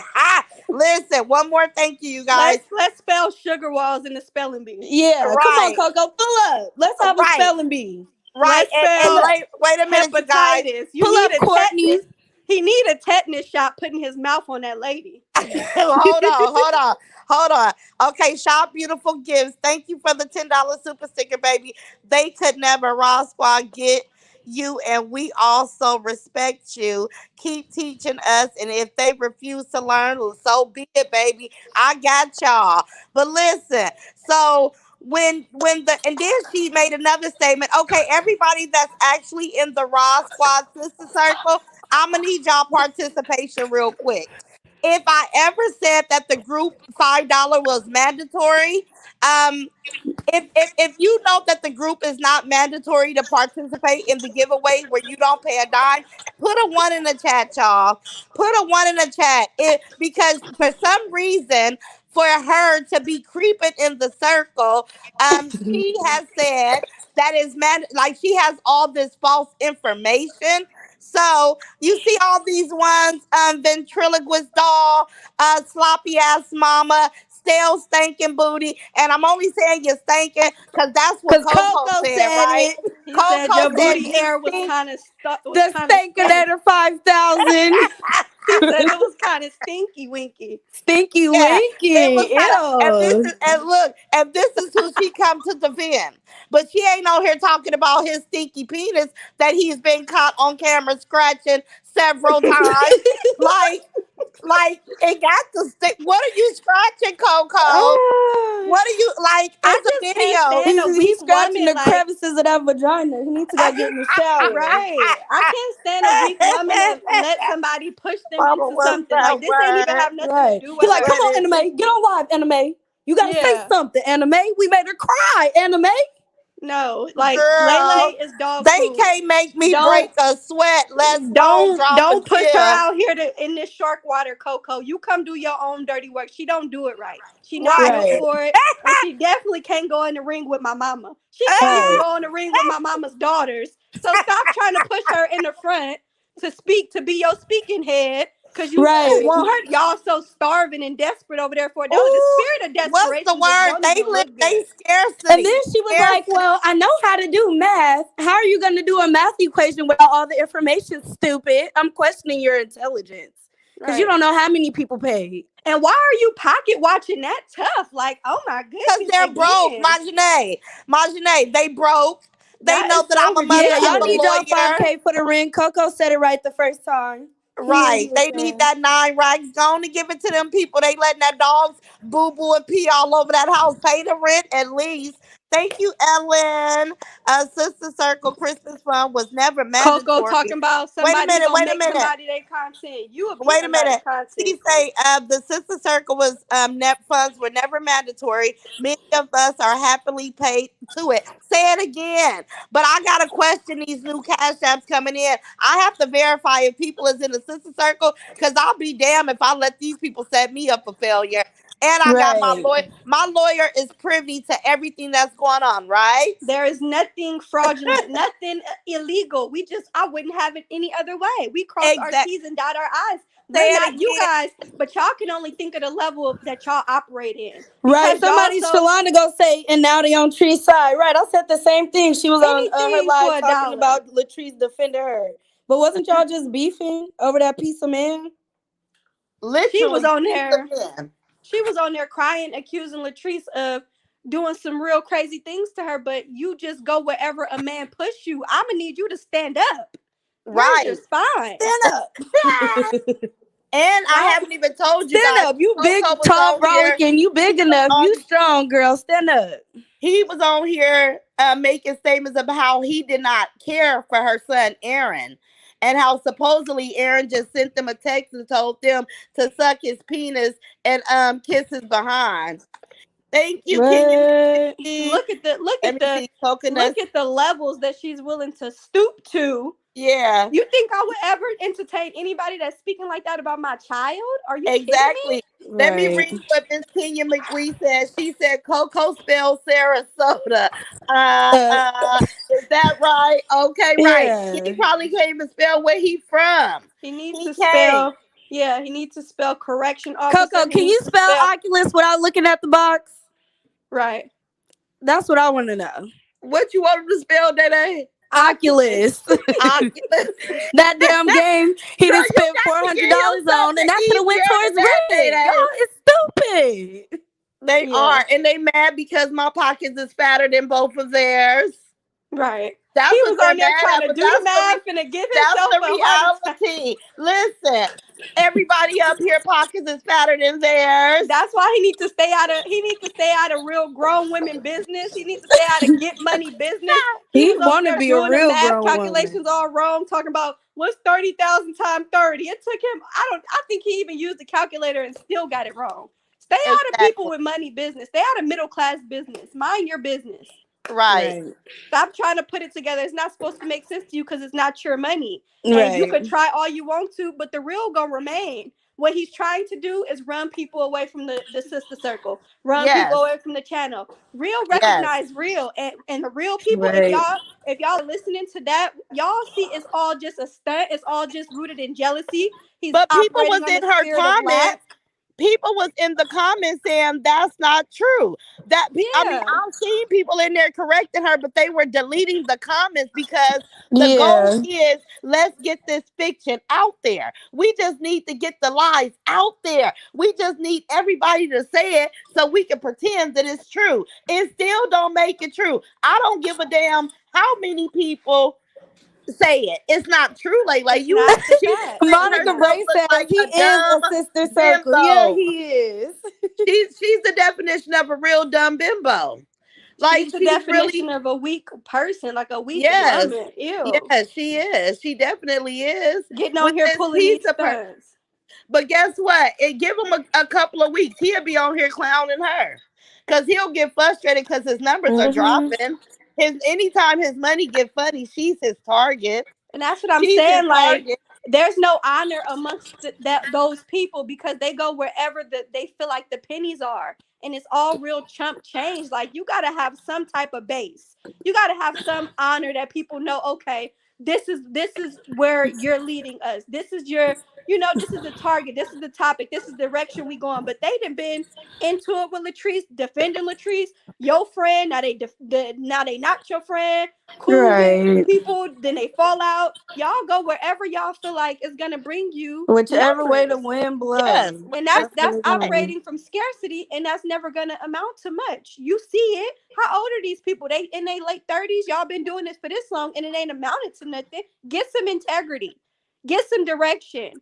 A: Listen, one more thank you, you guys.
C: Let's spell sugar walls in the spelling bee.
B: Yeah, come on,
A: Right,
B: Coco, pull up. Let's have a
A: right,
B: spelling bee.
A: right.
C: Let's
A: And
B: Pull
C: spell
B: up,
A: wait a minute, you guys.
C: hepatitis. You
B: pull
C: need
B: up,
C: a
B: Courtney.
C: tetanus. He need a tetanus shot putting his mouth on that lady.
A: hold on. Okay, Shop Beautiful Gifts. Thank you for the $10 super sticker, baby. They could never Raw Squad get you, and we also respect you. Keep teaching us, and if they refuse to learn, so be it, baby. I got y'all. But listen, so when the and then she made another statement. Okay, everybody that's actually in the Raw Squad sister circle, I'm gonna need y'all participation real quick. If I ever said that the group $5 was mandatory, um, if you know that the group is not mandatory to participate in the giveaway where you don't pay a dime, put a one in the chat, y'all. Put a one in the chat. Because for some reason, for her to be creeping in the circle, she has said that is like she has all this false information. So you see all these ones, ventriloquist doll, sloppy ass mama, stale stinking booty, and I'm only saying you're stinking because that's what
B: Cause
A: Coco
B: Coco
A: said,
B: said
A: right?
B: it.
C: He said
A: Coco
C: your
A: said
C: booty
A: you
C: air was
A: stink.
C: kind of
B: The
C: stank.
B: Stankonator 5000.
C: He said it was kind of stinky winky.
B: Stinky
A: Yeah, it was
B: winky.
A: kind of, and this
B: Ew.
A: is, and look, and this is who she come to defend. But she ain't on here talking about his stinky penis that he's been caught on camera scratching several times. Like, it got to stick. What are you scratching, Coco?
B: Ah.
A: What are you like?
C: I
A: It's a
C: just can't
A: video.
C: stand a
B: He's
C: weak
B: scratching
C: woman
B: the
C: like
B: crevices of that vagina. He needs to go get in the shower.
C: right. I can't stand a weak woman and let somebody push them
A: Mama,
C: into
A: what's
C: something. Like
A: that
C: this ain't even
A: word?
C: have nothing to
B: Right.
C: do
B: He
C: with
B: like, come
C: her.
A: What
B: on,
A: is it?
B: anime. Get on live, anime. You gotta say
C: Yeah.
B: something, anime. We made her cry, anime.
C: No, like Lele
A: Girl,
C: is dog
A: they
C: food.
A: can't make me
C: Don't
A: break a sweat, let alone drop a
C: don't push her
A: tear.
C: out here to in this shark water, Coco. You come do your own dirty work. She don't do it right. She not
A: Right.
C: built
B: Right.
C: for it, and she definitely can't go in the ring with my mama. She can't even
B: Right.
C: go in the ring with my mama's daughters. So stop trying to push her in the front to speak to be your speaking head. Cause you
B: Right.
C: want her, y'all so starving and desperate over there for it. The
A: Ooh,
C: spirit of
A: what's the
C: desperation just
A: word?
C: don't
A: They
C: even
A: live
C: look
A: they
C: good.
B: And then
A: scarcity.
B: she was like,
A: Scarcity.
B: well, I know how to do math. How are you going to do a math equation without all the information, stupid? I'm questioning your intelligence because you
C: Right.
B: don't know how many people paid.
C: And why are you pocket watching that tough? Like, oh my
A: Because
C: goodness,
A: they're broke,
C: again.
A: Marjanae. Marjanae, they broke. They
C: That
A: know
C: is
A: that
C: so
A: I'm a mother
B: Yeah,
A: of
B: y'all
A: a
B: need
C: ridiculous.
B: y'all
A: lawyer.
B: 5K for the ring. Coco said it right the first time. He knew what he
A: Right.
B: was
A: They need
B: saying.
A: that 9 racks. Go on and give it to them people. They letting that dogs boo boo and pee all over that house. Pay the rent at least. Thank you, Ellen. Sister Circle Christmas Fund was never
C: Coco
A: mandatory.
C: talking about
A: Wait a
C: somebody
A: minute,
C: gonna
A: wait a
C: make
A: minute.
C: somebody their content. You a piece
A: Wait a
C: of somebody
A: minute.
C: content.
A: She say the sister circle was net funds were never mandatory. Many of us are happily paid to it. Say it again. But I gotta question these new cash apps coming in. I have to verify if people is in the sister circle because I'll be damned if I let these people set me up for failure. And I got my
B: Right.
A: lawyer. My lawyer is privy to everything that's going on, right?
C: There is nothing fraudulent, nothing illegal. I wouldn't have it any other way. We cross our
A: Exact.
C: T's and dot our I's.
A: Say
C: We're
A: it
C: not you
A: again.
C: guys, but y'all can only think of the level that y'all operate in
B: Right.
C: because y'all
B: Somebody,
C: so
B: Shalonda, go say, and now they on Tree's side. Right. I said the same thing. She was on her
C: anything for
B: live
C: a
B: talking
C: dollar.
B: about Latrice defending her. But wasn't y'all just beefing over that piece of man?
C: She was
A: Literally,
C: on
A: piece
C: there.
A: of men.
C: She was on there crying, accusing Latrice of doing some real crazy things to her, but you just go wherever a man push you. I'ma need you to stand up. Where's your
A: Right.
C: spine?
B: Stand up.
A: And I
C: Stop.
A: haven't even told you
B: Stand
A: guys.
B: up. You big,
A: Coco was
B: tall,
A: on here.
B: brolic, and you big enough. You strong, girl. Stand up.
A: He was on here making statements about how he did not care for her son Aaron, and how supposedly Aaron just sent them a text and told them to suck his penis and kiss his behind. Thank you. Can you
B: What?
A: see? Let me see.
C: Look
A: Coconuts.
C: at the levels that she's willing to stoop to.
A: Yeah.
C: You think I would ever entertain anybody that's speaking like that about my child? Are you kidding me?
A: Exactly. Let me
B: Right.
A: read what Miss Kenya McGee said. She said Coco spelled Sarasota.
B: Uh,
A: Is that right? Okay, right. He
B: yeah.
A: probably can't even spell where he from.
C: He needs
A: He
C: to
A: can't.
C: spell, yeah, he needs to spell correction officer.
B: Coco,
C: He
B: can you
C: needs to
B: spell
C: spell,
B: Oculus without looking at the box?
C: right.
B: That's what I want to know.
A: What you want him to spell that?
C: Oculus.
B: Oculus.
A: Oculus.
B: That damn game he
A: Girl,
B: done
A: you
B: spent
A: got
B: four
A: to
B: hundred
A: give
B: dollars
A: yourself
B: on, and
A: the
B: that could have went
A: easier
B: towards
A: than that,
B: rent.
A: Day.
B: Y'all is stupid.
A: They
C: Yeah,
A: are, and they mad because my pockets is fatter than both of theirs.
C: right.
A: That's
C: He
A: what
C: was
A: they're
C: on there
A: mad
C: trying
A: at,
C: to
A: but
C: do the math and to give
A: that's
C: himself
A: the
C: a heart attack.
A: reality. Listen, everybody up here pockets is fatter than theirs.
C: That's why he needs to stay out of real grown women business. He needs to stay out of get money business. He
B: He
C: was over
B: want to
C: there
B: be a
C: doing the
B: real
C: math
B: grown woman.
C: calculations all wrong, talking about what's 30,000 times 30. It took him, I think he even used the calculator and still got it wrong. Stay out of people
A: Exactly.
C: with money business. Stay out of middle class business. Mind your business.
A: Right.
B: Right.
C: Stop trying to put it together. It's not supposed to make sense to you because it's not your money. And you
B: Right.
C: could try all you want to, but the real gonna remain. What he's trying to do is run people away from the sister circle, run people
A: Yes.
C: away from the channel. Real
A: Yes.
C: recognize real, and the real people.
B: Right.
C: If y'all are listening to that, y'all see it's all just a stunt. It's all just rooted in jealousy. He's
A: But people was
C: operating on
A: in
C: the
A: her
C: spirit of lack.
A: comments. people was in the comments saying that's not true. I mean,
C: Yeah.
A: I've seen people in there correcting her, but they were deleting the comments because the goal
B: Yeah.
A: is let's get this fiction out there. We just need to get the lies out there. We just need everybody to say it so we can pretend that it's true. It still don't make it true. I don't give a damn how many people say it. It's not true. Like
C: It's
A: you,
C: not the
A: she's
C: fact.
A: making
B: Monica
A: herself
B: Bray
A: look
B: says
A: like
B: he
A: a
B: is
A: dumb
B: a sister circle. Yeah,
A: bimbo.
B: he is.
A: She's the definition of a real dumb bimbo. Like
C: She's the
A: she's really
C: definition of a weak person, like a weak
A: yes,
C: woman. Ew.
A: yes, she is. She definitely is
C: Getting
A: with
C: on here
A: this
C: pulling
A: piece
C: these
A: of her.
C: stunts.
A: But guess what? It give him a couple of weeks. He'll be on here clowning her because he'll get frustrated because his numbers are
B: Hmm.
A: dropping. His anytime his money get funny, she's his target.
C: And that's what I'm
A: She's his
C: saying. Like,
A: target.
C: there's no honor amongst those people because they go wherever they feel like the pennies are. And it's all real chump change. Like, you got to have some type of base. You got to have some honor that people know, okay, this is where you're leading us. This is your, this is the target. This is the topic. This is the direction we going. But they done been into it with Latrice, defending Latrice, your friend. Now now they not your friend. Cool with
B: Right.
C: people, then they fall out. Y'all go wherever y'all feel like is gonna bring you
B: Whichever way the
C: numbers.
B: wind
A: Yes,
B: blows.
A: but
C: And
A: guess
C: that's
A: what?
C: operating from scarcity, and that's never gonna amount to much. You see it. How old are these people? They in their late 30s. Y'all been doing this for this long, and it ain't amounted to nothing. Get some integrity. Get some direction.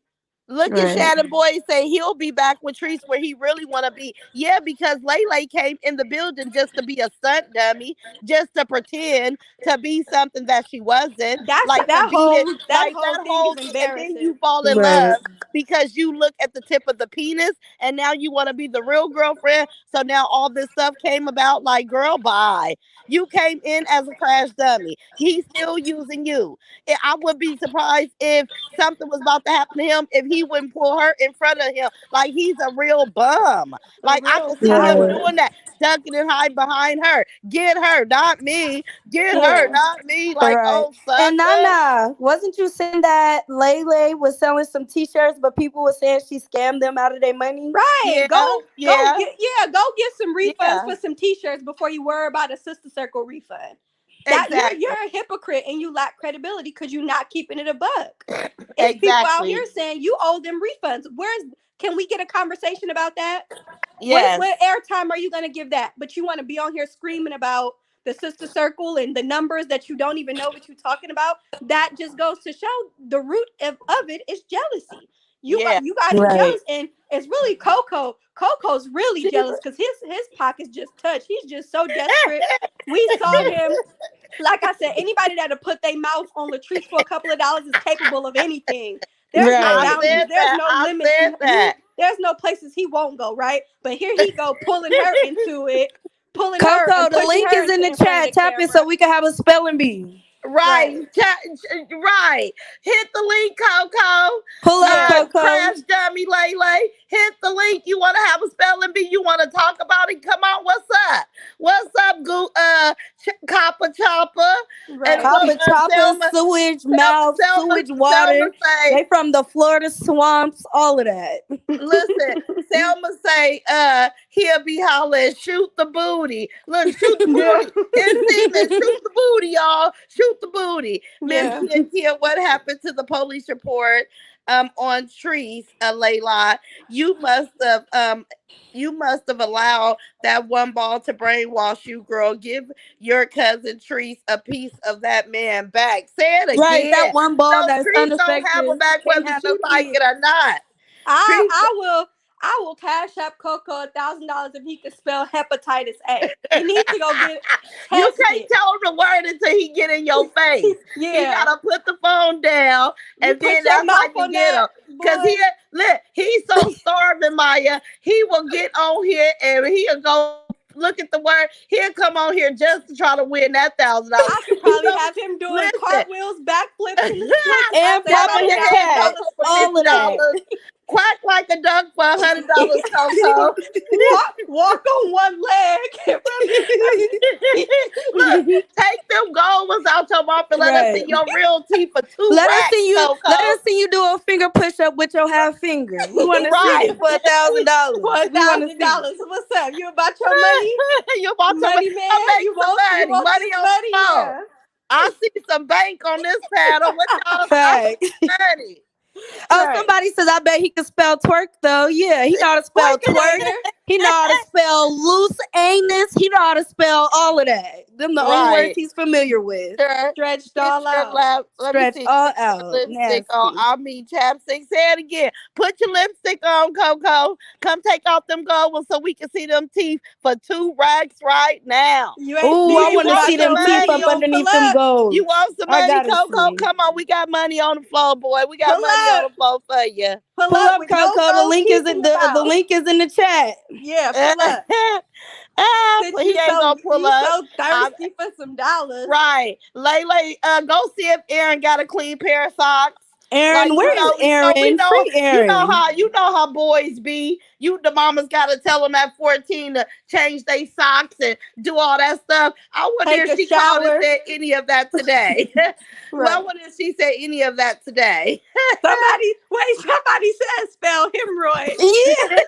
A: Look at
B: Right.
A: Shannon Boyd say he'll be back with Treese where he really want to be. Yeah, because Lele came in the building just to be a stunt dummy, just to pretend to be something that she wasn't.
C: That's
A: Like to
C: that
A: be
C: whole
A: it,
C: that
A: like
C: whole
A: that
C: thing
A: whole
C: is
A: thing, and then you
C: embarrassing.
A: fall in
B: Right.
A: love because you look at the tip of the penis, and now you want to be the real girlfriend. So now all this stuff came about. Like, girl, bye. You came in as a crash dummy. He's still using you. I would be surprised if something was about to happen to him if he wouldn't pull her in front of him. Like he's a real bum.
C: A
A: Like I
C: real
A: could see him
B: Right.
C: coward.
A: doing that, ducking and hiding behind her. Get her, not me. Get her,
C: Yeah.
A: not me. Like,
B: Right.
A: oh
B: And
A: sucker.
B: Nana, wasn't you saying that Lele was selling some t-shirts, but people were saying she scammed them out of their money?
C: Right.
A: Yeah,
C: Go
A: yeah,
C: get go get some refunds
A: yeah.
C: for some t-shirts before you worry about a sister circle refund. That
A: Exactly.
C: you're a hypocrite and you lack credibility because you're not keeping it a buck. It's people out here
A: Exactly.
C: saying you owe them refunds. Can we get a conversation about that?
A: Yes.
C: What airtime are you gonna give that? But you want to be on here screaming about the sister circle and the numbers that you don't even know what you're talking about. That just goes to show the root of it is jealousy.
A: Yeah.
C: You guys are
B: Right.
C: jealous, and it's really Coco. Coco's really
A: She's
C: jealous because his pockets just touched. He's just so desperate. We saw him. Like I said, anybody that'll put their mouth on Latrice for a couple of dollars is capable of anything. There's no
A: I
B: Right.
C: boundaries.
A: said
C: There's
A: that.
C: no
A: I
C: limits.
A: said that.
C: There's no places he won't go, right? But here he go pulling her into it, pulling her
B: Coco,
C: and
B: the
C: pushing
B: link
C: her
B: is in
C: into
B: the
C: in front of the
B: chat. Tap it
C: camera.
B: so we can have a spelling bee.
A: Right,
C: Right.
A: right. Hit the link, Coco.
B: Pull up,
C: Yeah.
B: Coco.
A: Crash Dummy Lele. Hit the link. You want to have a spelling bee? You want to talk about it? Come on. What's up? What's up, Copper Chopper? And
C: Right.
B: Copper chopper,
A: Selma,
B: sewage
A: Selma,
B: mouth,
A: Selma,
B: sewage
A: Selma
B: water.
A: say,
B: They from the Florida swamps, all of that.
A: listen, Selma say, he'll be hollering, shoot the booty. Look, shoot the
C: Yeah.
A: booty. His segment, shoot the booty, y'all. Shoot the booty. Miss
C: Yeah.
A: Kia, what happened to the police report on Trees, Layla? You must have you must have allowed that one ball to brainwash you, girl. Give your cousin Treese a piece of that man back. Say it
B: Right, that
A: again.
B: one ball
A: No,
B: that's
A: Treese don't have a
B: unaffected.
A: back
B: Can't
A: whether
B: have
A: she
B: no
A: like
B: kids.
A: it or not.
C: I
A: Treese,
C: I will I will cash up Coco $1,000 if he could spell hepatitis A. He needs to go get
A: you can't
C: tested.
A: tell him the word until he get in your face. He
C: Yeah.
A: gotta put the phone down,
C: You
A: and
C: put
A: then
C: your
A: that's how
C: mouth
A: you
C: on
A: get
C: that,
A: him. Cause
C: boy.
A: look, he's so starving, Maya. He will get on here and he'll go look at the word. He'll come on here just to try to win that $1,000.
C: I could
A: He
C: probably
A: gonna
C: have him doing
A: listen.
C: cartwools, backflips in the streets as
B: And
C: they
A: Come
C: about
B: popping
A: on
C: to
A: here
B: his
C: have
A: and
C: his
A: come
B: tags.
C: dollar
A: home with
C: stolen
B: All
A: fifty
B: of
C: from
B: that.
C: him.
A: dollars. Quack like a duck for $100, Coco.
C: Walk on one leg and run
A: Look, take them gold ones out your mouth and let us see
B: Right.
A: your real teeth for two
B: Let us
A: racks,
B: see you. Let
A: Coco.
B: us see you do a finger push up with your half finger. We want to see
A: Right.
B: it for $1,000.
C: for
B: We want to see.
C: $1,000. What's up? You about your money?
A: You about to
C: Money man.
A: make
C: You
A: some
C: want
A: money. Money
C: this
A: on
C: money?
A: the phone.
C: Yeah.
A: I see some bank on this paddle. What y'all? I
B: Fact.
A: see money.
B: Oh,
C: Right.
B: somebody says I bet he can spell twerk though. Yeah, he know how to spell twerk.
C: Twerkinator.
B: He know how to spell loose anus. He know how to spell all of that. Them the only words
A: Right.
B: he's familiar with.
A: Sure.
C: Stretched
A: Get
C: all
A: your
C: out.
A: let me
B: Stretch
A: see.
B: all
A: Get your
B: out.
A: lipstick on.
B: Nasty.
A: I mean chapstick. Say it again. Put your lipstick on, Coco. Come take off them gold ones so we can see them teeth for 2 racks right now.
B: Ooh,
C: You
B: I
A: You
C: ain't
B: want to
A: want
C: bought
B: see
A: some
C: your
B: them teeth
C: money.
A: money?
B: up
C: You don't pull
B: underneath them
C: up.
A: You
B: golds.
A: want some
B: I
A: money,
B: gotta
A: Coco?
B: see.
A: Come on, we got money on the floor, boy. We got
C: Pull
A: money on
C: up.
A: the floor for you.
C: Pull
B: Pull
C: up
B: up,
C: with no
B: Coco. The
C: gold
B: link is
C: teeth in
B: in
C: your
B: the
C: mouth.
B: link is in the chat.
C: Yeah, pull up. Since
A: He ain't gonna pull
C: you
A: up.
C: so thirsty for some dollars.
A: Right. Lele, go see if Aaron got a clean pair of socks. Like
B: Aaron, where is
A: we
B: Aaron?
A: know,
B: Free Aaron.
A: you know how boys be. The mamas gotta tell them at 14 to change their socks and do all that stuff. I wonder
C: Take
A: if
C: a
A: she called and
C: shower.
A: said any of that today. Well, I
C: Right.
A: wonder if she said any of that today.
C: Somebody said spell hemorrhoid.
B: Yeah.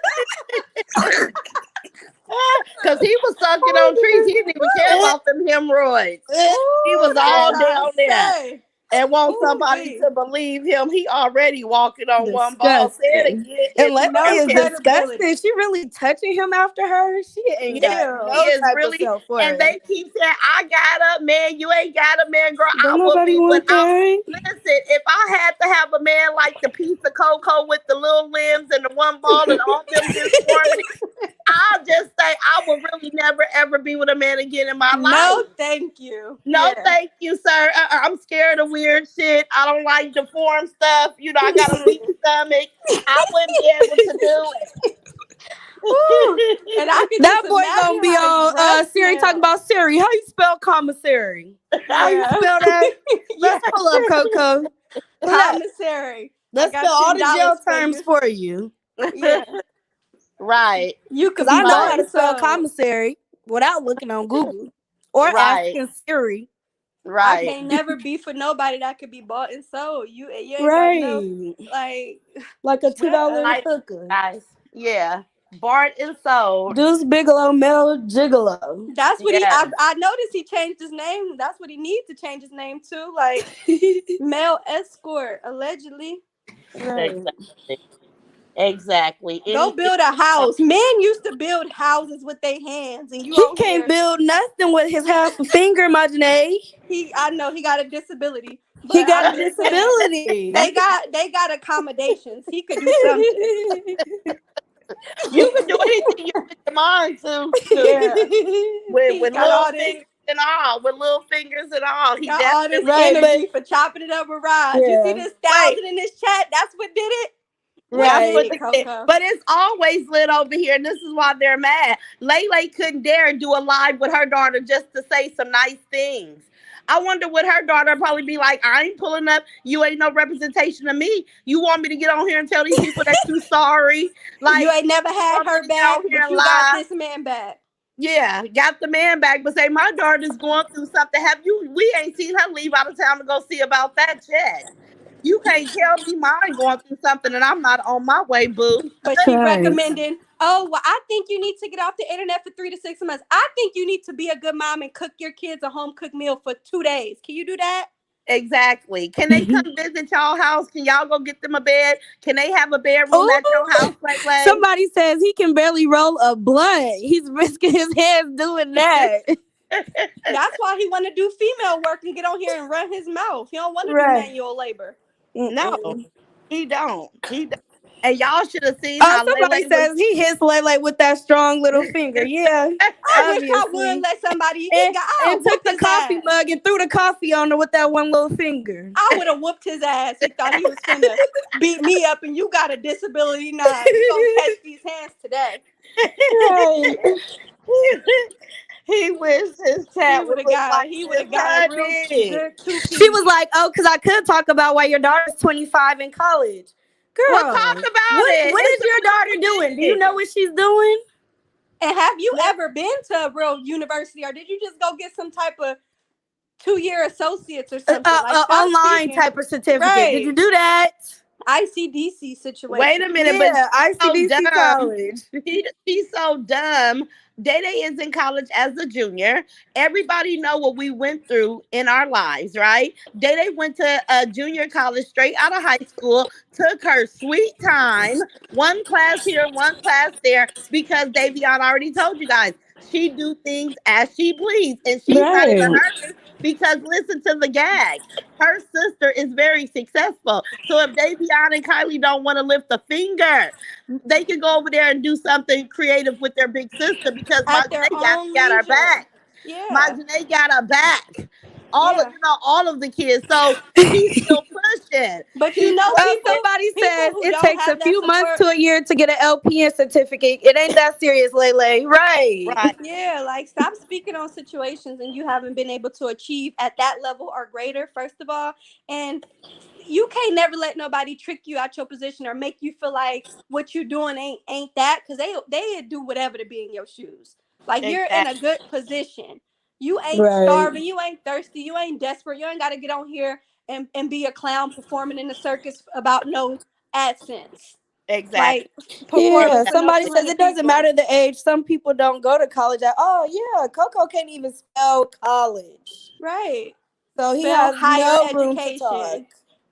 A: Because he was sucking on trees. He didn't even care about them hemorrhoids. He
C: Ooh,
A: was
C: that's
A: all
B: Yeah.
C: what I
A: down there
C: say.
A: and want
C: Ooh,
A: somebody
C: wee.
A: to believe him. He already walking on one ball. Say it
B: Disgusting.
A: again
B: And
A: if
B: Lele
A: you
C: No
A: can.
B: is disgusting.
C: credibility.
B: She really touching him after her. She ain't got
A: Yeah, he
B: no
A: is
B: type of
A: really.
B: self
A: And
B: worth.
A: they keep saying, I got a man. You ain't got a man, girl. I
B: Don't
A: will
B: nobody
A: be
B: want
A: without.
B: that.
A: Listen, if I had to have a man like the piece of cocoa with the little limbs and the one ball and all them disformities, I'll just say I will really never ever be with a man again in my life.
C: No, thank you.
A: No,
C: Yeah.
A: thank you, sir. I'm scared of weird shit. I don't like deformed stuff. I got a weak stomach. I wouldn't be able to do
C: Ooh. And I
A: it.
C: could
B: That
C: just
B: boy
C: imagine
B: gonna be
C: how his
B: on
C: breath
B: Siri talking
C: smells.
B: about Siri. How you spell commissary? How you
C: Yeah.
B: spell that? Let's pull up, Coco. Pull up.
C: Commissary. I
B: Let's
C: got
B: spell all the
C: $10
B: jail
C: for
B: terms
C: you.
B: for you.
C: Yeah.
A: Right,
C: You
B: Cause
C: could
B: I
C: be
B: know
C: bought
B: how
A: right,
B: to
C: and
B: spell
C: sold.
B: commissary without looking on Google or
A: right,
B: asking Siri.
C: I
A: right.
C: can't never be for nobody that could be bought and sold. You ain't got no
B: Right.
C: like
B: Like a
C: shut
B: $2
C: up.
A: Like
B: hooker.
A: guys, yeah. Bought and sold.
B: Deuce Bigelow, Mel Gigolo.
C: That's what
A: Yes,
C: I noticed he changed his name. That's what he needs to change his name to. Like male escort, allegedly.
B: Right.
A: exactly, exactly.
C: Go
A: Anything.
C: build a house. Men used to build houses with their hands, and you
B: He
C: on
B: can't
C: here.
B: build nothing with his half a finger, my Janae.
C: I know he got a disability,
B: He
C: but
B: got
C: I'm
B: a
C: just saying
B: disability.
C: they got accommodations. He could do something.
A: You can do anything you put your mind to
C: Yeah. He's
A: with
C: got
A: little
C: all this
A: fingers and all, with little fingers and all. He
C: got all this
A: definitely
B: Right,
A: can.
B: but
C: energy for chopping it up with Rod. You see
B: yeah,
C: this
A: Wait,
C: 1,000 in this chat? That's what did it. What
A: that's
C: did
A: what
B: right.
C: it,
A: they did.
C: Coco?
A: But it's always lit over here, and this is why they're mad. Lele couldn't dare do a live with her daughter just to say some nice things. I wonder what her daughter probably be like. I ain't pulling up. You ain't no representation of me. You want me to get on here and tell these people that you sorry?
C: You
A: Like
C: ain't never
A: you
C: had
A: want me
C: her
A: to get
C: back,
A: on here
C: but
A: and
C: you got
A: lie?
C: this man back.
A: Yeah, got the man back, but say my daughter's going through something. Have you? We ain't seen her leave out of town to go see about that yet. You can't tell me mine going through something and I'm not on my way, boo.
C: But she
B: Right.
C: recommending, oh, well, I think you need to get off the internet for 3 to 6 months. I think you need to be a good mom and cook your kids a home cooked meal for 2 days. Can you do that?
A: Exactly. Can they come visit y'all house? Can y'all go get them a bed? Can they have a bedroom
B: Oh,
A: at your house, Lele?
B: somebody says he can barely roll a blunt. He's risking his hands doing that.
C: That's why he want to do female work and get on here and run his mouth. He don't want to do
B: Right.
C: manual labor.
A: No,
B: Mm-mm.
A: he don't. He don't. And y'all should have seen
B: Oh,
A: how
B: somebody
A: Lele was.
B: says he hits Lele with that strong little finger. Yeah,
C: I wish I would
B: obviously.
C: let somebody.
B: And,
C: I'll
B: and
C: whoop
B: took the
C: his
B: coffee
C: ass.
B: mug and threw the coffee on her with that one little finger.
C: I would have whooped his ass. He thought he was finna beat me up, and you got a disability. Nah, you gonna catch these hands today.
B: Right.
A: He wished his
C: He
A: chat
C: would
A: would
C: have
A: look
C: got.
A: like
C: He would
A: his
C: have got a real
A: honey.
C: good two
B: She
C: piece.
B: was like, oh, because I could talk about why your daughter's 25 in college.
A: Well, talk
B: Girl,
A: about
B: what
A: it.
B: is
A: It's
B: your daughter
A: a beautiful
B: doing? Do you
A: thing.
B: know what she's doing?
C: And have you
A: Listen,
C: ever been to a real university, or did you just go get some type of 2 year associates or something? Like, stop
B: Online
C: speaking.
B: type of certificate. Did you
C: Right.
B: do that?
C: ICDC
A: wait
C: situation.
A: a minute, but
B: Yeah,
A: she's so
B: ICDC
A: dumb.
B: college.
A: She's so dumb. Day Day is in college as a junior. Everybody know what we went through in our lives, right? Day Day went to a junior college straight out of high school, took her sweet time, one class here, one class there, because Davion already told you guys, she do things as she please. And she's not even
B: Right.
A: hurting because listen to the gag. Her sister is very successful. So if Davion and Kylie don't want to lift a finger, they can go over there and do something creative with their big sister because my
C: At their
A: Janae
C: own
A: got her
C: leisure.
A: back. My
C: Yeah.
A: Janae got her back. All of
C: Yeah.
A: all of the kids. So she's still pushing.
C: But
A: She's
C: you know,
A: pushing.
B: Somebody
C: people
B: says
C: who
B: it
C: don't
B: takes a
C: have that
B: few months
C: support.
B: to a year to get an LPN certificate. It ain't that serious, Lele. Right.
A: Right.
C: Yeah, like, stop speaking on situations and you haven't been able to achieve at that level or greater, first of all. And you can't never let nobody trick you out your position or make you feel like what you're doing ain't that, because they do whatever to be in your shoes. Like, you're in a
A: Exactly.
C: good position. You ain't
B: Right.
C: starving, you ain't thirsty, you ain't desperate, you ain't gotta get on here and be a clown performing in the circus about no AdSense.
A: Exactly.
C: Like, performing
B: Yeah.
C: for no
B: Somebody says
C: 200
B: it doesn't
C: people.
B: matter the age. Some people don't go to college at all. Yeah, Coco can't even spell college.
C: Right.
B: So he
C: Spell
B: has
C: higher
B: no room to talk.
C: education.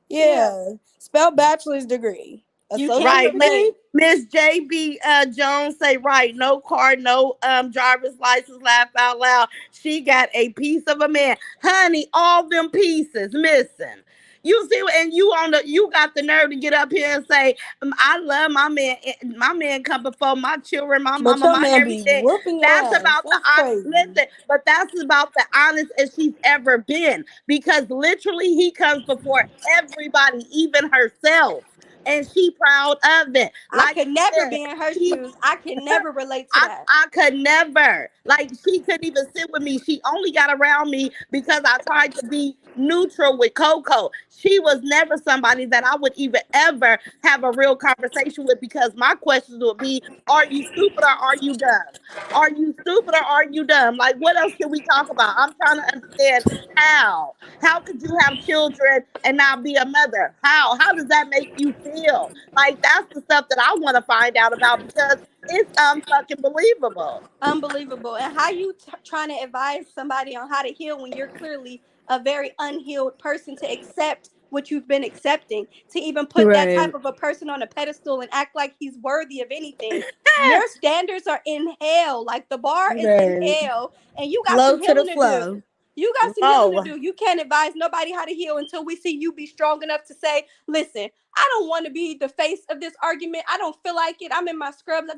C: Yeah.
B: Yeah. Spell bachelor's degree.
C: You can't
A: Right.
B: Associate
C: relate.
A: Miss JB Jones say right. No car, no driver's license. Laugh out loud. She got a piece of a man, honey. All them pieces missing. You see, and you got the nerve to get up here and say, I love my man. My man come before my children, my
B: but
A: mama,
B: your
A: my
B: man be
A: everything.
B: whooping your
A: That's
B: ass.
A: about the
B: That's crazy.
A: listen, but that's about the honest as she's ever been because literally he comes before everybody, even herself, and she proud of it.
C: I
A: Like
C: could
A: I
C: never
A: said,
C: be in her
A: she
C: shoes. I can never relate to
A: I,
C: that.
A: I could never. Like she couldn't even sit with me. She only got around me because I tried to be neutral with Coco. She was never somebody that I would even ever have a real conversation with because my questions would be, are you stupid or are you dumb? Are you stupid or are you dumb? Like what else can we talk about? I'm trying to understand how. How could you have children and not be a mother? How? How does that make you feel? Like that's the stuff that I want to find out about because it's unfucking believable.
C: Unbelievable. And how you trying to advise somebody on how to heal when you're clearly a very unhealed person to accept what you've been accepting, to even put that
B: Right.
C: type of a person on a pedestal and act like he's worthy of anything. Your standards are in hell. Like, the bar is in
B: Right.
C: hell, and you got
B: Flow
C: some
B: to the
C: healing to do.
B: flow.
C: You got some healing to
A: Oh,
C: do. You can't advise nobody how to heal until we see you be strong enough to say, listen, I don't want to be the face of this argument. I don't feel like it. I'm in my scrubs.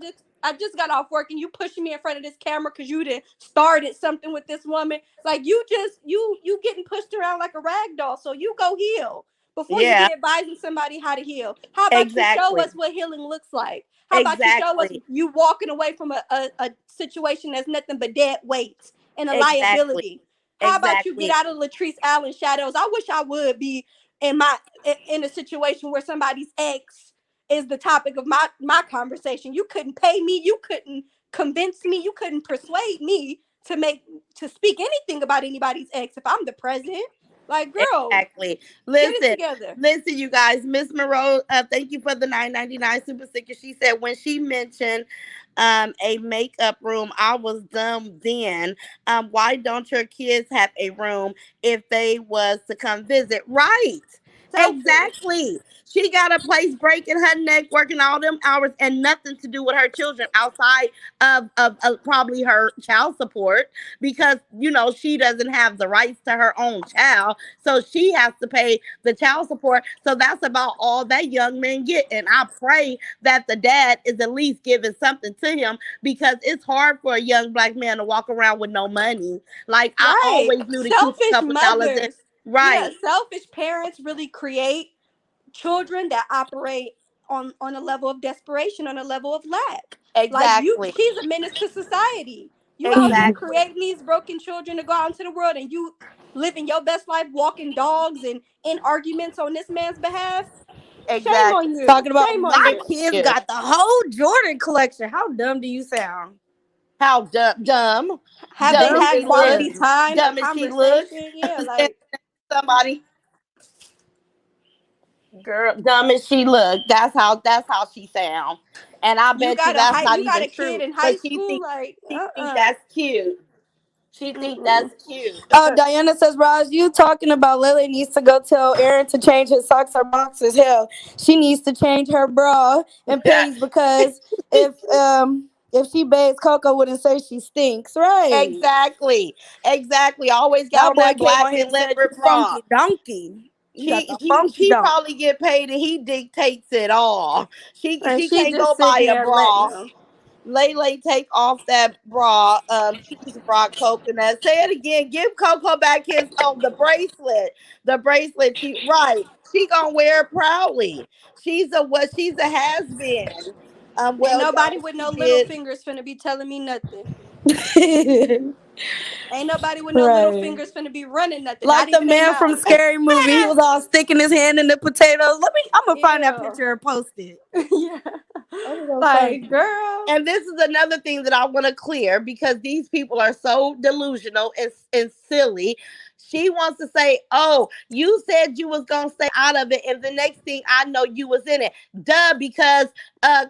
C: I just got off work and you pushing me in front of this camera because you did started something with this woman. Like, you getting pushed around like a rag doll. So you go heal before you
A: yeah,
C: get advising somebody how to heal. How about you show
A: exactly.
C: us what healing looks like? How about you show us
A: Exactly.
C: you walking away from a situation that's nothing but dead weight and a
A: Exactly.
C: liability? How about you get
A: Exactly.
C: out of Latrice Allen shadows? I wish I would be in my in a situation where somebody's ex is the topic of my conversation. You couldn't pay me, you couldn't convince me, you couldn't persuade me to speak anything about anybody's ex if I'm the president. Like, girl,
A: Exactly.
C: get it
A: Listen,
C: together.
A: listen, you guys. Miss Monroe, thank you for the 9.99 super sticker. She said when she mentioned a makeup room, I was dumb then. Why don't your kids have a room if they was to come visit? Right.
C: Selfish.
A: Exactly. She got a place breaking her neck, working all them hours, and nothing to do with her children outside of probably her child support because she doesn't have the rights to her own child, so she has to pay the child support. So that's about all that young man get, and I pray that the dad is at least giving something to him because it's hard for a young black man to walk around with no money. Like I
C: Right.
A: always knew to keep a
C: Selfish
A: couple dollars in.
C: mothers. Yeah,
A: Right.
C: selfish parents really create children that operate on a level of desperation, on a level of lack. Like,
A: Exactly.
C: she's a menace to society. You out here
A: Exactly.
C: creating these broken children to go out into the world, and you living your best life walking dogs and in arguments on this man's behalf. Shame on
A: Exactly.
C: you.
B: Talking about
C: Shame on
B: my
A: Shame
C: you.
A: on
B: kids
A: you.
B: got the whole Jordan collection. How dumb do you sound?
A: How dumb,
C: Have they
A: dumb as
B: Dumb
C: had
A: she
B: as
A: look,
C: quality
B: hell.
C: time, a
A: dumb as she look.
C: conversation? Yeah,
A: Saying
C: like
A: somebody, girl, dumb as she look. That's how she sound. And I bet you that's not
C: you got
A: even
C: a kid
A: true.
C: in high
A: But
C: school, like
A: she think that's cute. She think
C: mm-mm.
A: that's cute.
B: Oh, Diana says, Raj, you talking about Lily needs to go tell Aaron to change his socks or boxes. Hell, she needs to change her bra and panties because if she bathes, Coco wouldn't say she stinks, right?
A: Exactly. Exactly. Always got
B: That
A: on
B: boy
A: that
B: came
A: black
B: on here
A: and
B: and said
A: leopard
B: you
A: bra.
B: funky donkey. You got
A: She
B: the
A: she
B: funky
A: she
B: donkey.
A: probably get paid and he dictates it all.
B: And
A: She
B: she
A: can't go
B: just
A: buy
B: sitting
A: a
B: there letting
A: bra.
B: them.
A: Lay take off that bra, cheese bra coconut. Say it again. Give Coco back his the bracelet. The bracelet. She gonna wear it proudly. She's a has been.
C: ain't
A: Well,
C: nobody
A: y'all,
C: with
A: she
C: no little
A: did.
C: fingers finna be telling me nothing. Ain't nobody with no little
B: Right.
C: fingers finna be running nothing, not
B: Like the
C: even their
B: man from
C: mouth.
B: Scary Movie. He was all sticking his hand in the potatoes. I'm gonna find that
C: Ew.
B: picture and post it.
C: Yeah.
B: That was so funny.
C: Like, girl.
A: And this is another thing that I want to clear because these people are so delusional and silly. She wants to say, "Oh, you said you was gonna stay out of it," and the next thing I know, you was in it. Duh, because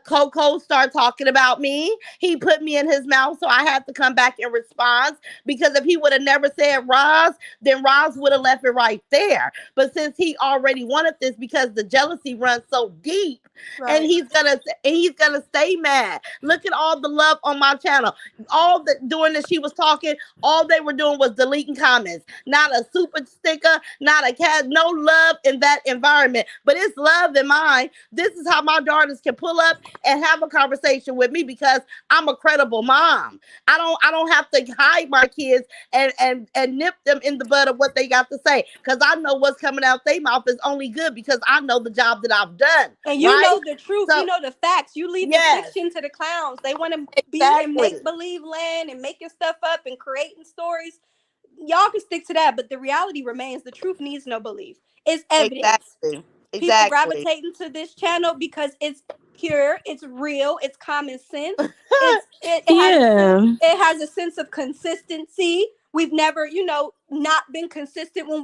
A: Coco started talking about me. He put me in his mouth, so I had to come back in response. Because if he would have never said Roz, then Roz would have left it right there. But since he already wanted this, because the jealousy runs so deep, and
C: Right.
A: he's gonna stay mad. Look at all the love on my channel. All the during that she was talking, all they were doing was deleting comments. Not a super sticker, not a cat, no love in that environment. But it's love in mine. This is how my daughters can pull up and have a conversation with me because I'm a credible mom. I don't have to hide my kids and nip them in the bud of what they got to say. Because I know what's coming out their mouth is only good because I know the job that I've done.
C: And you
A: Right?
C: know the truth. You
A: So
C: know the facts. You leave the
A: yes,
C: fiction to the clowns. They want to be in
A: exactly.
C: make believe land and making stuff up and creating stories. Y'all can stick to that, but the reality remains the truth needs no belief. It's evidence.
A: Exactly.
C: People
A: Exactly.
C: gravitating to this channel because it's pure, it's real, it's common sense.
B: Yeah.
C: It has a sense of consistency. We've never, not been consistent when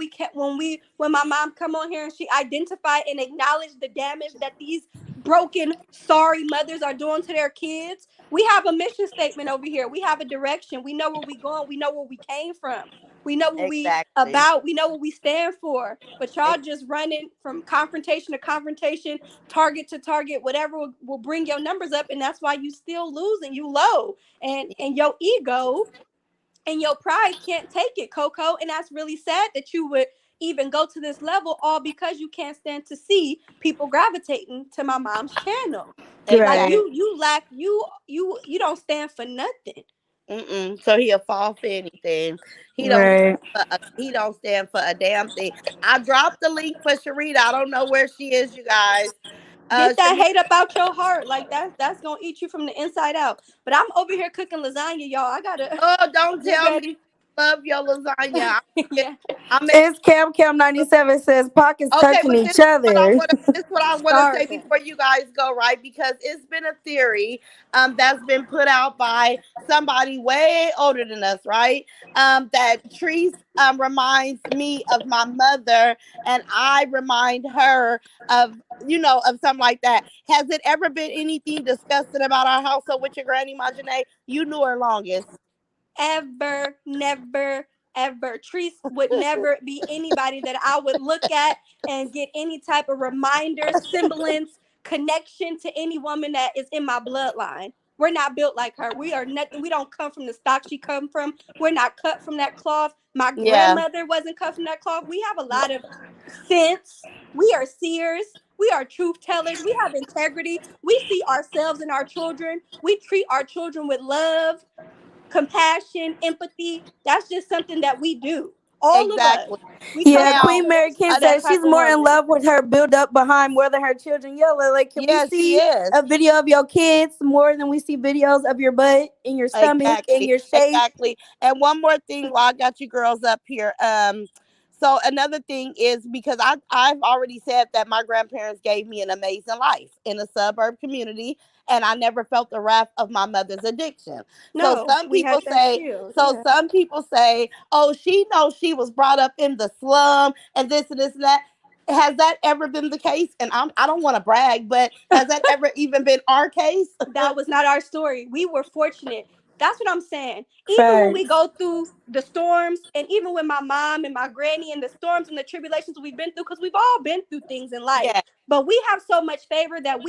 C: when my mom come on here and she identified and acknowledged the damage that these broken, sorry mothers are doing to their kids. We have a mission statement over here. We have a direction. We know where we going. We know where we came from. We know what we
A: Exactly.
C: about. We know what we stand for. But y'all just running from confrontation to confrontation, target to target, whatever will bring your numbers up, and that's why you still losing. You low, and your ego and your pride can't take it, Coco. And that's really sad that you would even go to this level, all because you can't stand to see people gravitating to my mom's channel. Like
B: Right.
A: Exactly.
C: you lack you don't stand for nothing.
A: Mm-mm. So he'll fall for anything. He don't
B: Right.
A: he don't stand for a damn thing. I dropped the link for Sharita. I don't know where she is, you guys.
C: Get that
A: Sharita.
C: hate up out your heart. Like that's gonna eat you from the inside out. But I'm over here cooking lasagna, y'all. I gotta
A: Oh, don't
C: get
A: tell me
C: ready.
A: you love your lasagna.
C: Yeah.
A: I'm
B: It's Cam97 says pockets
A: Okay,
B: touching
A: but
B: each other.
A: this is what I want to say
C: Starving.
A: before you guys go, right? Because it's been a theory that's been put out by somebody way older than us, right? That Treese reminds me of my mother and I remind her of of something like that. Has it ever been anything disgusting about our household with your granny Majane? You knew her longest.
C: Ever, never, ever. Treese would never be anybody that I would look at and get any type of reminder, semblance, connection to any woman that is in my bloodline. We're not built like her. We are nothing. We don't come from the stock she come from. We're not cut from that cloth. My
A: Yeah.
C: grandmother wasn't cut from that cloth. We have a lot of sense. We are seers. We are truth tellers. We have integrity. We see ourselves in our children. We treat our children with love, compassion, empathy. That's just something that we do. All of us.
A: Exactly.
C: We come
B: Yeah,
C: from
A: Now,
B: Queen Mary Kim
C: that
B: says
C: type
B: she's
C: of
B: more in
C: woman.
B: love with her build up behind more than her children. Yeah, like, can we
A: yeah, she
B: see
A: is.
B: a video of your kids more than we see videos of your butt and your stomach and
A: Exactly,
B: your shape?
A: exactly. And one more thing while I got you girls up here. So another thing is because I've already said that my grandparents gave me an amazing life in a suburb community, and I never felt the wrath of my mother's addiction. So
C: No,
A: some
C: we had
A: people
C: that
A: say,
C: shield. Yeah.
A: oh, she knows she was brought up in the slum and this and this and that. Has that ever been the case? And I don't want to brag, but has that ever even been our case?
C: That was not our story. We were fortunate. That's what I'm saying. Even when we
B: Facts.
C: go through the storms, and even with my mom and my granny and the storms and the tribulations we've been through, because we've all been through things in life.
A: Yeah,
C: But we have so much favor that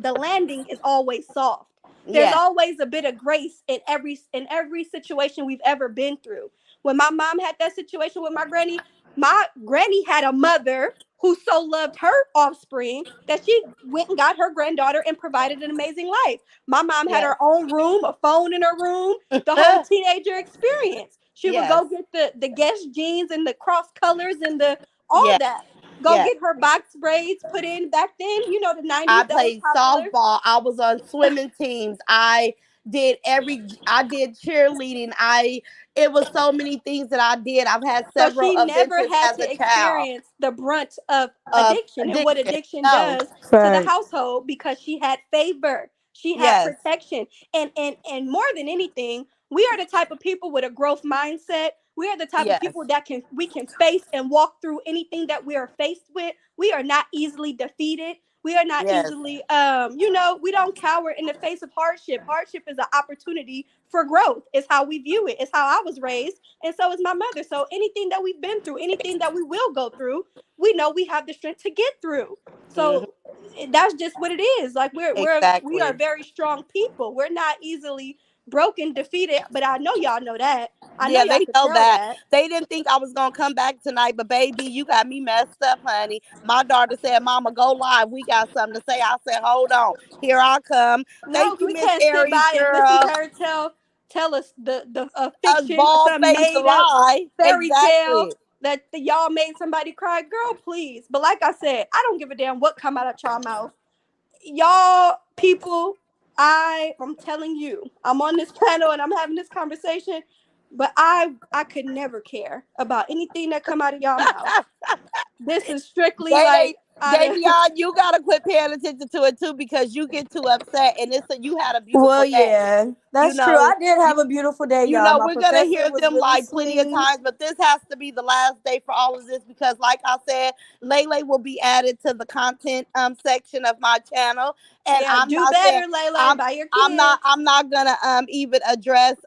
C: the landing is always soft. There's
A: yeah,
C: always a bit of grace in every situation we've ever been through. When my mom had that situation with my granny had a mother who so loved her offspring that she went and got her granddaughter and provided an amazing life. My mom had
A: yes,
C: her own room, a phone in her room, the whole teenager experience. She would
A: yes,
C: go get the Guess jeans and the cross colors and the all
A: yes,
C: that. Go
A: yes.
C: get her box braids put in back then. You know, the
A: I
C: 90s that was
A: played
C: popular.
A: softball. I was on swimming teams. I did cheerleading. It was so many things that I did. I've had
C: So
A: several
C: she never
A: adventures
C: had
A: as a
C: to
A: child
C: experience the brunt of
A: of
C: addiction and what
A: addiction.
C: addiction
A: No.
C: does to the
B: Facts.
C: household because she had favor. She had
A: Yes.
C: protection. And more than anything, we are the type of people with a growth mindset. We are the type of
A: Yes.
C: people that we can face and walk through anything that we are faced with. We are not easily defeated. We are not
A: Yes.
C: easily we don't cower in the face of hardship. Hardship is an opportunity for growth. It's how we view it. It's how I was raised and so is my mother. So anything that we've been through, anything that we will go through, we know we have the strength to get through.
A: Hmm.
C: So that's just what it is. Like we are
A: Exactly.
C: very strong people. We're not easily broken, defeated. But I know y'all know that. I know
A: Yeah,
C: y'all
A: they
C: could
A: know
C: tell
A: that.
C: that.
A: They didn't think I was gonna come back tonight, but baby, you got me messed up, honey. My daughter said, "Mama, go live. We got something to say." I said, "Hold on, here I come." Thank
C: No,
A: you,
C: we
A: Miss
C: can't sit
A: Aries,
C: by and listen to
A: girl.
C: her tell us the
A: Us
C: fiction,
A: bald
C: some
A: faced
C: made up
A: lie.
C: fairy tale
A: Exactly.
C: that y'all made somebody cry. Girl, please. But like I said, I don't give a damn what come out of y'all mouth. Y'all people, I'm telling you, I'm on this panel and I'm having this conversation, but I could never care about anything that come out of y'all mouth. This is strictly
A: Day
C: like out of
A: Davion, you gotta quit paying attention to it too because you get too upset and you had a
B: Well,
A: beautiful day.
B: yeah,
A: You
B: that's true.
A: know,
B: I did have a beautiful day, y'all. My
A: we're gonna
B: professor
A: hear
B: was
A: them
B: really
A: like plenty of
B: sweet.
A: times, but this has to be the last day for all of this because, like I said, Lele will be added to the content section of my channel, and
C: yeah, do better, Layla,
A: I'm
C: by your kids.
A: I'm not gonna even address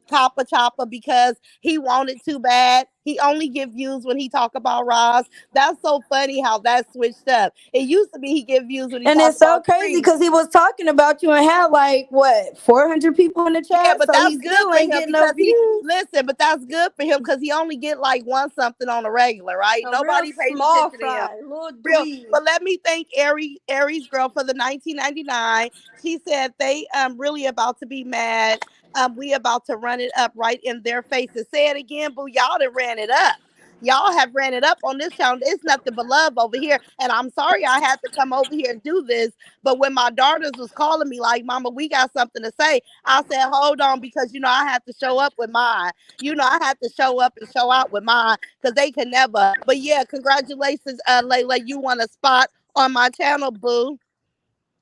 A: Kappa Choppa because he wanted too bad. He only give views when he talk about Roz. That's so funny how that switched up. It used to be he give views when he
B: And
A: talk
B: it's so
A: about
B: crazy
A: Tree.
B: because he was talking about you and had like what 400 people in the
A: Yeah,
B: chat.
A: but
B: So
A: that's
B: he
A: good
B: still
A: for
B: ain't
A: him
B: getting no
A: because he
B: views.
A: listen. But that's good for him because he only get like one something on a regular, right?
C: A real
A: Nobody pays
C: small
A: attention to him.
C: fry, little
A: Real.
C: dweeb.
A: But let me thank Aries girl for the 1999. She said they really about to be mad. We about to run it up right in their faces. Say it again, boo. Y'all done ran it up. Y'all have ran it up on this channel. It's nothing but love over here. And I'm sorry I had to come over here and do this. But when my daughters was calling me like, Mama, we got something to say. I said, hold on, because I had to show up with mine. I had to show up and show out with mine because they could never. But yeah, congratulations, Layla. You won a spot on my channel, boo.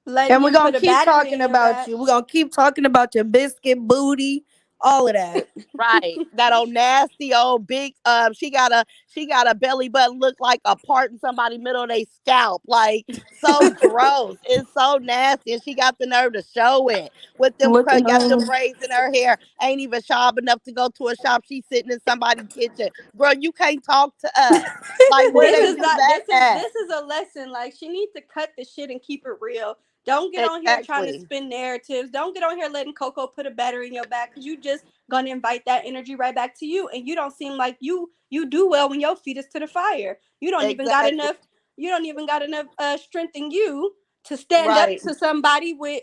C: Letting
B: And we're
C: you
B: gonna
C: put a
B: keep
C: battery
B: talking
C: in your
B: about
C: back.
B: you. We're gonna keep talking about your biscuit booty, all of that.
A: Right. That old nasty old big she got a belly button look like a part in somebody's middle of their scalp. Like so gross. It's so nasty. And she got the nerve to show it with
B: Looking
A: got them
B: on.
A: braids in her hair. Ain't even sharp enough to go to a shop. She's sitting in somebody's kitchen. Girl, you can't talk to us. Like where
C: This
A: they
C: is
A: do
C: not
A: that at?
C: this is a lesson. Like she needs to cut the shit and keep it real. Don't get on here trying to
A: Exactly.
C: spin narratives. Don't get on here letting Coco put a battery in your back because you just gonna invite that energy right back to you. And you don't seem like you do well when your feet is to the fire. You don't even got
A: Exactly.
C: enough. You don't even got enough strength in you to stand up
A: Right.
C: to somebody with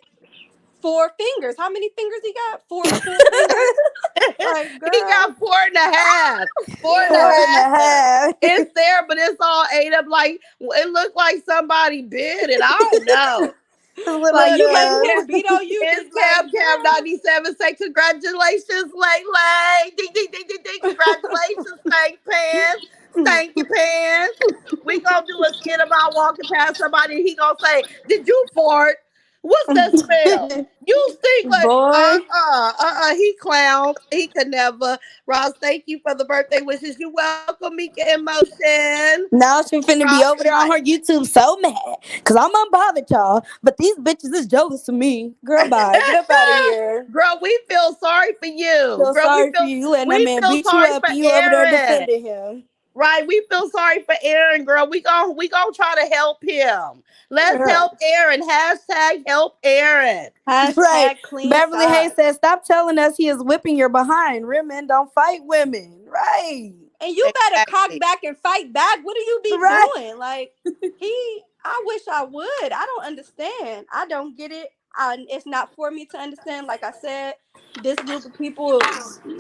C: four fingers. How many fingers he got? Four full fingers. Like
A: He
C: girl,
A: got four and a half. Four and a
B: Four and a
A: half.
B: half.
A: It's there, but it's all ate up. Like it looked like somebody bit it. I don't know.
C: Like,
A: Look,
C: you
A: it's
C: letting
A: Cam,
C: him beat on you,
A: it's
C: just like,
A: Cam
C: girl.
A: 97 say congratulations, Lay. Ding ding ding ding ding. Congratulations, Stank Pants. Stanky Pants. We gonna do a skit about walking past somebody and he gonna say, did you fart? What's that smell? You stink like
C: Boy.
A: he clowns. He could never. Ross, thank you for the birthday wishes. You welcome, Mika Emotion.
E: Now she finna
A: Drop
E: be over
A: the
E: there on
A: mic.
E: her YouTube so mad. Cause I'm unbothered, y'all. But these bitches is jealous of me. Girl, bye. Get up out of here.
A: Girl, we feel sorry for you.
E: Feel
A: Girl,
E: sorry for you. You letting that
A: we
E: man
A: feel
E: beat you
A: sorry
E: up
A: for
E: and you over there
A: Aaron.
E: defending him.
A: Right? We feel sorry for Aaron, girl. We gonna try to help him. Let's
C: Girl.
A: help Aaron. Hashtag help Aaron.
E: Right.
C: Hashtag clean
E: Beverly Hayes
C: socks.
E: said, stop telling us he is whipping your behind. Real men don't fight women. Right.
C: And you better cock
A: Exactly.
C: back and fight back. What do you be
E: Right.
C: doing? Like, I wish I would. I don't understand. I don't get it. It's not for me to understand. Like I said, this group of people,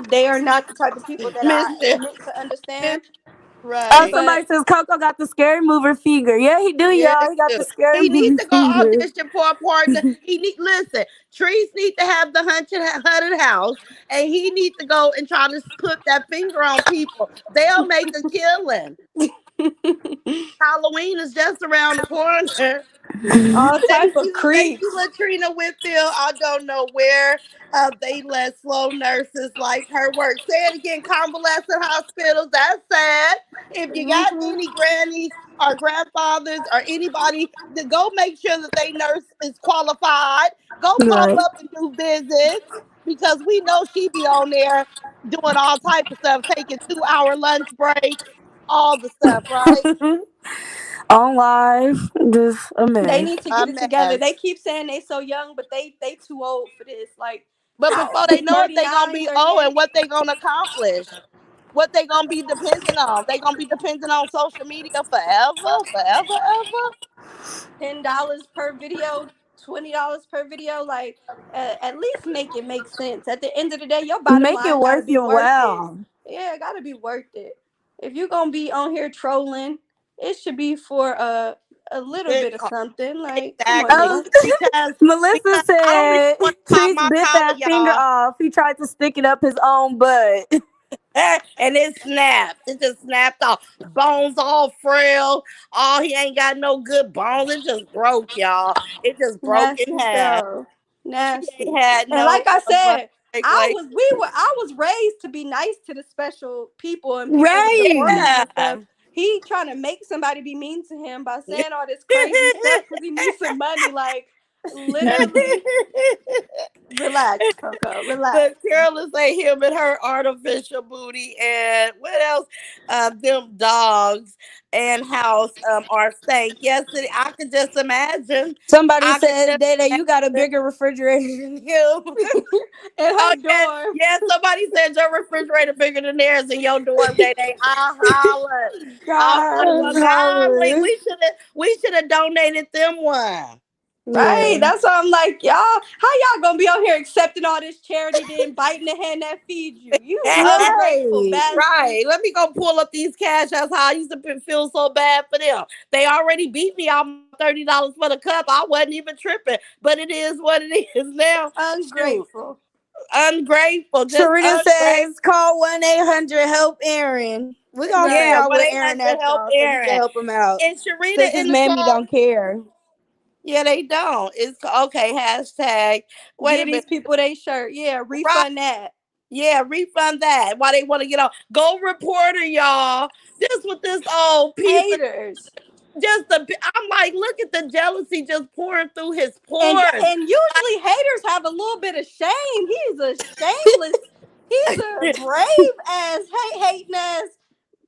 C: they are not the type of people that I
A: Mischief.
C: am meant to understand.
E: Oh,
A: Right.
C: But
E: somebody says Coco got the scary mover finger. Yeah, he do,
A: Yeah,
E: y'all. He got
A: he
E: the
A: do.
E: scary
A: He needs
E: moving
A: to go
E: finger.
A: audition for a part. He need listen. Trees need to have the haunted house, and he needs to go and try to put that finger on people. They'll make a killing. Halloween is just around the corner.
C: all type of
A: Thank you,
C: creeps.
A: Latrina Whitfield. I don't know where they let slow nurses like her work. Say it again, convalescent hospitals. That's sad. If you got
C: Hmm.
A: any grannies or grandfathers or anybody, to go make sure that they nurse is qualified. Go pop
E: Right.
A: up and do visits because we know she be on there doing all type of stuff, taking 2 hour lunch breaks, all the stuff, right?
E: On live, just a
C: They
E: mess.
C: need to
A: A
C: get it together.
A: mess.
C: They keep saying they so young, but they too old for this. Like,
A: But
C: how
A: before they know it, they gonna
C: 39,
A: be old and
C: 38.
A: what they gonna accomplish. What they gonna be dependent on? They gonna be dependent on social media forever, forever, ever.
C: $10 per video, $20 per video. Like, at least make it make sense. At the end of the day, your bottom
E: Make it
C: line got to
E: worth
C: be
E: your
C: worth it.
E: while.
C: Yeah, got to be worth it. If you're gonna be on here trolling, it should be for a little
A: It,
C: bit of something. Like, come on
A: exactly.
C: now.
E: Um,
A: Because
E: Melissa
A: I don't even
E: said
A: want to pop
E: Treese
A: my
E: bit
A: collar,
E: that finger
A: y'all.
E: off. He tried to stick it up his own butt.
A: And it snapped. It just snapped off. Bones all frail. Oh, he ain't got no good bones. It just broke, y'all. It just broke in
C: Nasty
A: half.
C: though.
A: She
C: Nasty.
A: ain't had
C: And
A: no
C: like I
A: blood
C: said,
A: circulation.
C: I was raised to be nice to the special people and people with
E: Right.
C: deformities and
A: Yeah.
C: stuff. He trying to make somebody be mean to him by saying all this crazy stuff because he needs some money. Like, literally, relax, Coco. Relax.
A: Look, Carolyn say him and her artificial booty, and what else? Them dogs and house are stank. Yes, I could just imagine.
E: Somebody
A: I could
E: said,
A: just
E: Day you got a
A: imagine.
E: bigger refrigerator than him.
C: And
A: Oh
C: her
A: yeah,
C: door.
A: yeah. Somebody said your refrigerator bigger than theirs in your dorm. I hollered. I hollered. Well, golly,
E: Hollering.
A: we should have donated them one.
C: Right.
E: Yeah.
C: That's why I'm like, y'all, how y'all gonna be out here accepting all this charity, then biting the hand that feeds you? You ungrateful
E: Right.
C: bastard.
A: Right. Let me go pull up these cash. That's how I used to feel so bad for them. They already beat me out my $30 for the cup. I wasn't even tripping, but it is what it is now. Shoot.
C: Ungrateful.
A: Ungrateful. Just
E: Sharita
A: ungrateful.
E: says, call 1-800 help Aaron. We're gonna figure
A: Yeah.
C: Right.
E: out
A: One
E: what
A: eight
E: Aaron
A: hundred
E: at,
A: help
E: y'all, so we can
A: Aaron.
E: help him out.
A: Is
E: Since
A: Sharita
E: his
A: in the
E: mammy
A: call?
E: don't care.
A: Yeah, they don't. It's okay. Hashtag. Wait a
C: Give these
A: minute.
C: people their shirt. Yeah,
A: Right.
C: refund that.
A: Yeah, refund that. Why they want to get on? Go reporter, y'all. This with this old piece of
C: Haters.
A: just the. I'm like, look at the jealousy just pouring through his
C: And
A: pores.
C: and usually haters have a little bit of shame. He's a shameless, he's a brave ass, hating ass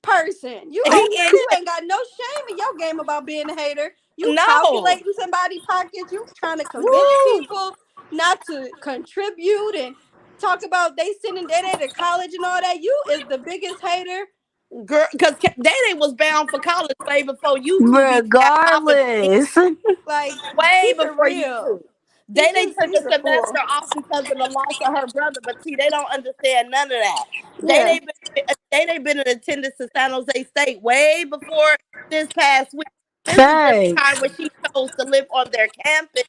C: person. You
A: He
C: over there,
A: is
C: you ain't got no shame in your game about being a hater. You
A: no.
C: calculating somebody pockets, you trying to convince
A: Woo,
C: people not to contribute and talk about they sending Dede to college and all that. You is the biggest hater.
A: girl, because Daddy was bound for college way before YouTube even got popping.
E: Regardless.
C: Like,
A: Way
C: keep it
A: before
C: real.
A: YouTube. They took
C: He's
A: a
C: a
A: semester
C: fool.
A: off because of the loss of her brother, but see, they don't understand none of that. They
C: Yeah.
A: they been in attendance to San Jose State way before this past week. This is during the time
E: Facts.
A: when she chose to live on their campus.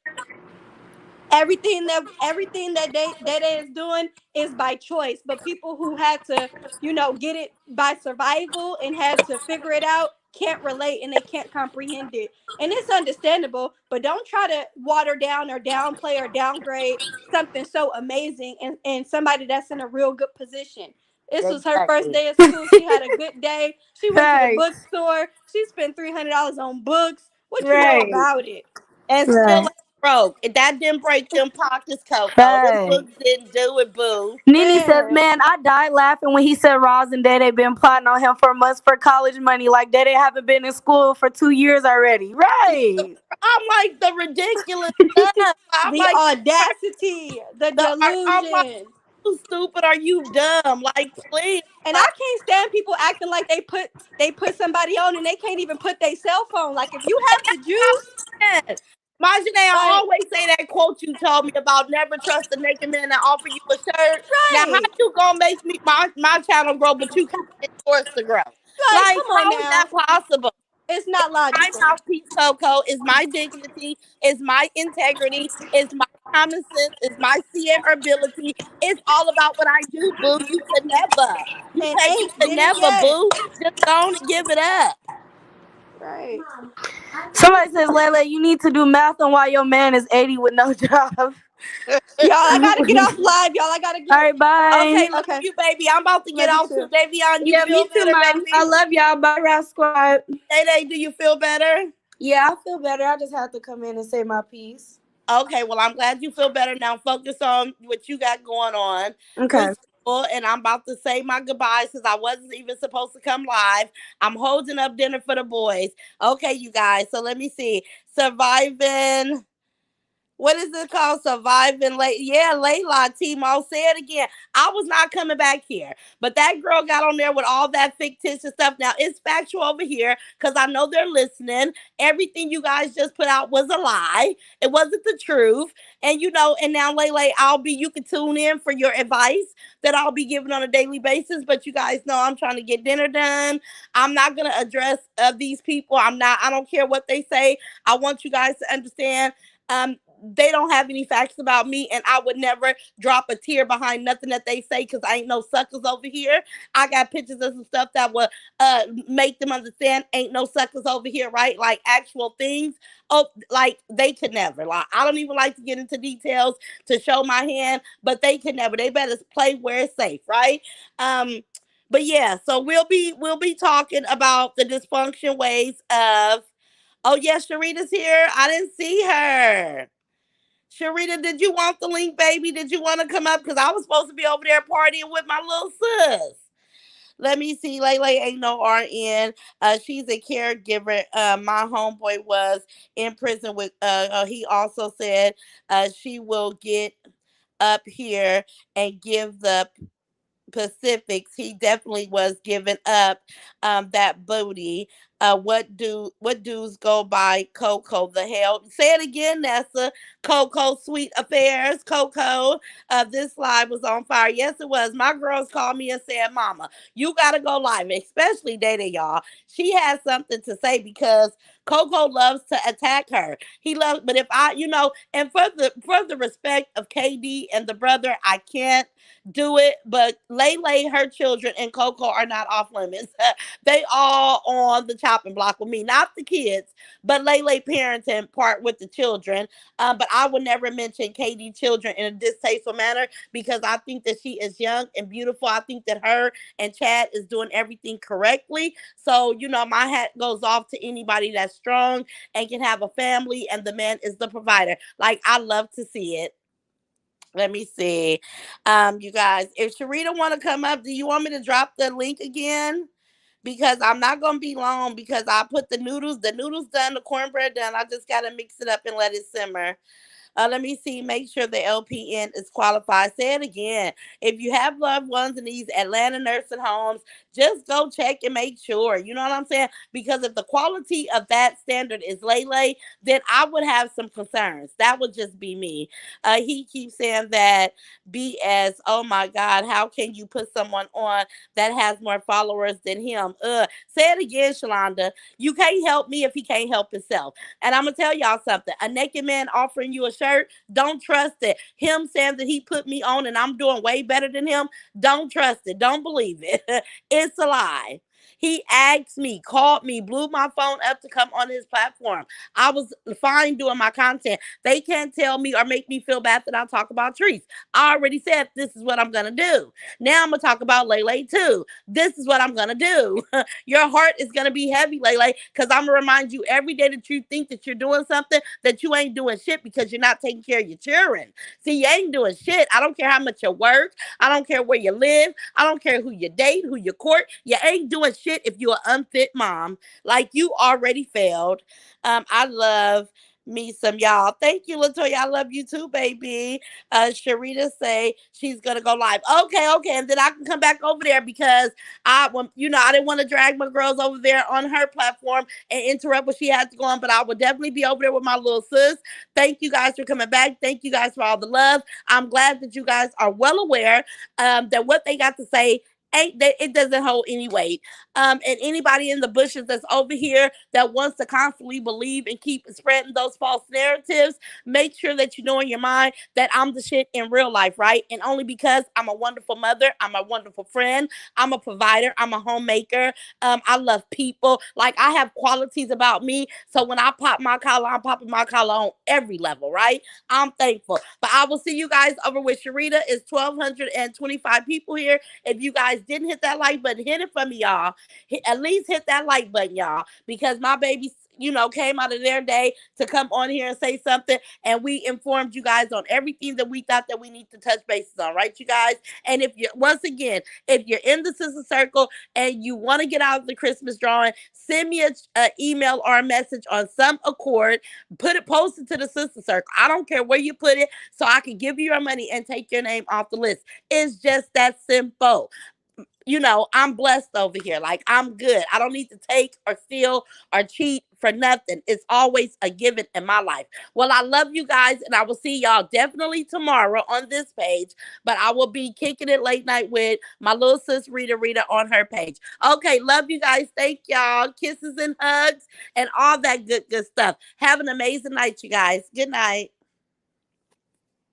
C: Everything that they is doing is by choice. But people who had to, get it by survival and had to figure it out can't relate and they can't comprehend it. And it's understandable, but don't try to water down or downplay or downgrade something so amazing and somebody that's in a real good position. This was her first
A: Exactly.
C: day of school. She had a good day. She went to the
E: Right.
C: bookstore. She spent $300 on books. What you know
E: Right.
C: about it?
A: And still
E: Right.
A: ain't broke. That didn't break them pockets, Coco. Them
E: Right.
A: books didn't do it, boo.
E: Nene says,
C: Man.
E: "Man, I died laughing when he said Roz and Day been plotting on him for months for college money. Like Day haven't been in school for 2 years already." Right.
A: I'm like the ridiculous stuff. I'm
C: The
A: like,
C: audacity, the
A: I'm like,
C: delusion.
A: you stupid? Are you dumb? Like, please,
C: And I
A: like,
C: can't stand people acting like they put somebody on and they can't even put their cell phone. Like if you have the juice,
A: man. Majane, I
C: like
A: always say that quote you told me about never trust a naked man that offer you a shirt. Now, how
C: right.
A: you gonna make me my channel grow, but you can't get yours to grow?
C: Like,
A: Like,
C: come on
A: how is that
C: now.
A: possible?
C: It's not
A: My
C: logical.
A: mouthpiece, Coco, is my dignity, is my integrity, is my common sense, is my seeing ability. It's all about what I do, boo. You could never.
C: And
A: You
C: ain't
A: could
C: did it
A: never,
C: yet.
A: boo. Just go on and give it up.
C: Right.
E: Somebody says, "Lele, you need to do math on why your man is 80 with no job."
C: Y'all, I
E: All
C: gotta get off live. Y'all, I gotta get.
E: right, bye.
A: Okay, love
C: Okay.
A: you, baby. I'm about to get
C: Love you
A: off too.
C: too.
A: Davion, you
E: Yeah,
A: feel
E: me too,
A: better,
E: mom. I
A: baby?
E: love y'all. Bye, Rap Squad.
A: Day Day, do you feel better?
E: Yeah, I feel better. I just had to come in and say my piece.
A: Okay, well, I'm glad you feel better now. Focus on what you got going on
E: Okay.
A: with school. And I'm about to say my goodbyes because I wasn't even supposed to come live. I'm holding up dinner for the boys. Okay, you guys. So let me see. Surviving. What is it called? Surviving late. Yeah, Layla, Timo. Say it again. I was not coming back here. But that girl got on there with all that fictitious stuff. Now it's factual over here because I know they're listening. Everything you guys just put out was a lie. It wasn't the truth. And and now Layla, you can tune in for your advice that I'll be giving on a daily basis. But you guys know I'm trying to get dinner done. I'm not gonna address these people. I don't care what they say. I want you guys to understand they don't have any facts about me, and I would never drop a tear behind nothing that they say because I ain't no suckers over here. I got pictures of some stuff that will make them understand ain't no suckers over here, right? Like actual things. Oh, like they could never. Like I don't even like to get into details to show my hand, but they could never. They better play where it's safe, right? But yeah, so we'll be talking about the dysfunction ways of. Oh yes, Sharita's here. I didn't see her. Sharita, did you want the link, baby? Did you want to come up? Because I was supposed to be over there partying with my little sis. Let me see. Lele ain't no RN. She's a caregiver. My homeboy was in prison with. He also said she will get up here and give the Pacifics. He definitely was giving up that booty. What dudes go by Coco? The hell? Say it again, Nessa. Coco Sweet Affairs. Coco. This live was on fire. Yes, it was. My girls called me and said, "Mama, you gotta go live," especially Data, y'all. She has something to say because Coco loves to attack her. He loves, but if and for the respect of KD and the brother, I can't do it. But Lele, her children, and Coco are not off limits. They all on the chopping block with me, not the kids, but Lele parenting part with the children. But I would never mention Katie children in a distasteful manner because I think that she is young and beautiful. I think that her and Chad is doing everything correctly. So my hat goes off to anybody that's strong and can have a family, and the man is the provider. Like I love to see it. Let me see. You guys, if Sharita want to come up, do you want me to drop the link again? Because I'm not gonna be long because I put the noodles done, the cornbread done. I just gotta mix it up and let it simmer. Let me see. Make sure the LPN is qualified. Say it again. If you have loved ones in these Atlanta nursing homes, just go check and make sure. You know what I'm saying? Because if the quality of that standard is Lele, then I would have some concerns. That would just be me. He keeps saying that BS. Oh my God, how can you put someone on that has more followers than him? Say it again, Shalonda. You can't help me if he can't help himself. And I'm gonna tell y'all something. A naked man offering you a shirt shirt, don't trust it. Him saying that he put me on and I'm doing way better than him, don't trust it. Don't believe it. It's a lie. He asked me, called me, blew my phone up to come on his platform. I was fine doing my content. They can't tell me or make me feel bad that I talk about trees. I already said this is what I'm gonna do. Now I'm gonna talk about Lele too. This is what I'm gonna do. Your heart is gonna be heavy, Lele, because I'm gonna remind you every day that you think that you're doing something that you ain't doing shit because you're not taking care of your children. See, you ain't doing shit. I don't care how much you work. I don't care where you live. I don't care who you date, who you court. You ain't doing shit if you're an unfit mom. Like you already failed. I love me some y'all. Thank you, Latoya. I love you too, baby. Sharita say she's gonna go live. Okay, okay, and then I can come back over there because I didn't want to drag my girls over there on her platform and interrupt what she had to go on, but I will definitely be over there with my little sis. Thank you guys for coming back. Thank you guys for all the love. I'm glad that you guys are well aware that what they got to say ain't that it doesn't hold any weight. And anybody in the bushes that's over here that wants to constantly believe and keep spreading those false narratives, make sure that you know in your mind that I'm the shit in real life, right? And only because I'm a wonderful mother, I'm a wonderful friend, I'm a provider, I'm a homemaker. I love people. Like I have qualities about me. So when I pop my collar, I'm popping my collar on every level, right? I'm thankful. But I will see you guys over with Sharita. It's 1,225 people here. If you guys didn't hit that like button, hit it for me, y'all. At least hit that like button, y'all, because my babies, came out of their day to come on here and say something, and we informed you guys on everything that we thought that we need to touch bases on, right, you guys? And if you're, once again, if you're in the sister circle and you want to get out of the Christmas drawing, send me a email or a message on some accord, post it to the sister circle. I don't care where you put it, so I can give you your money and take your name off the list. It's just that simple. I'm blessed over here. Like, I'm good. I don't need to take or steal or cheat for nothing. It's always a given in my life. Well, I love you guys, and I will see y'all definitely tomorrow on this page. But I will be kicking it late night with my little sis Rita on her page. Okay, love you guys. Thank y'all. Kisses and hugs and all that good stuff. Have an amazing night, you guys. Good night.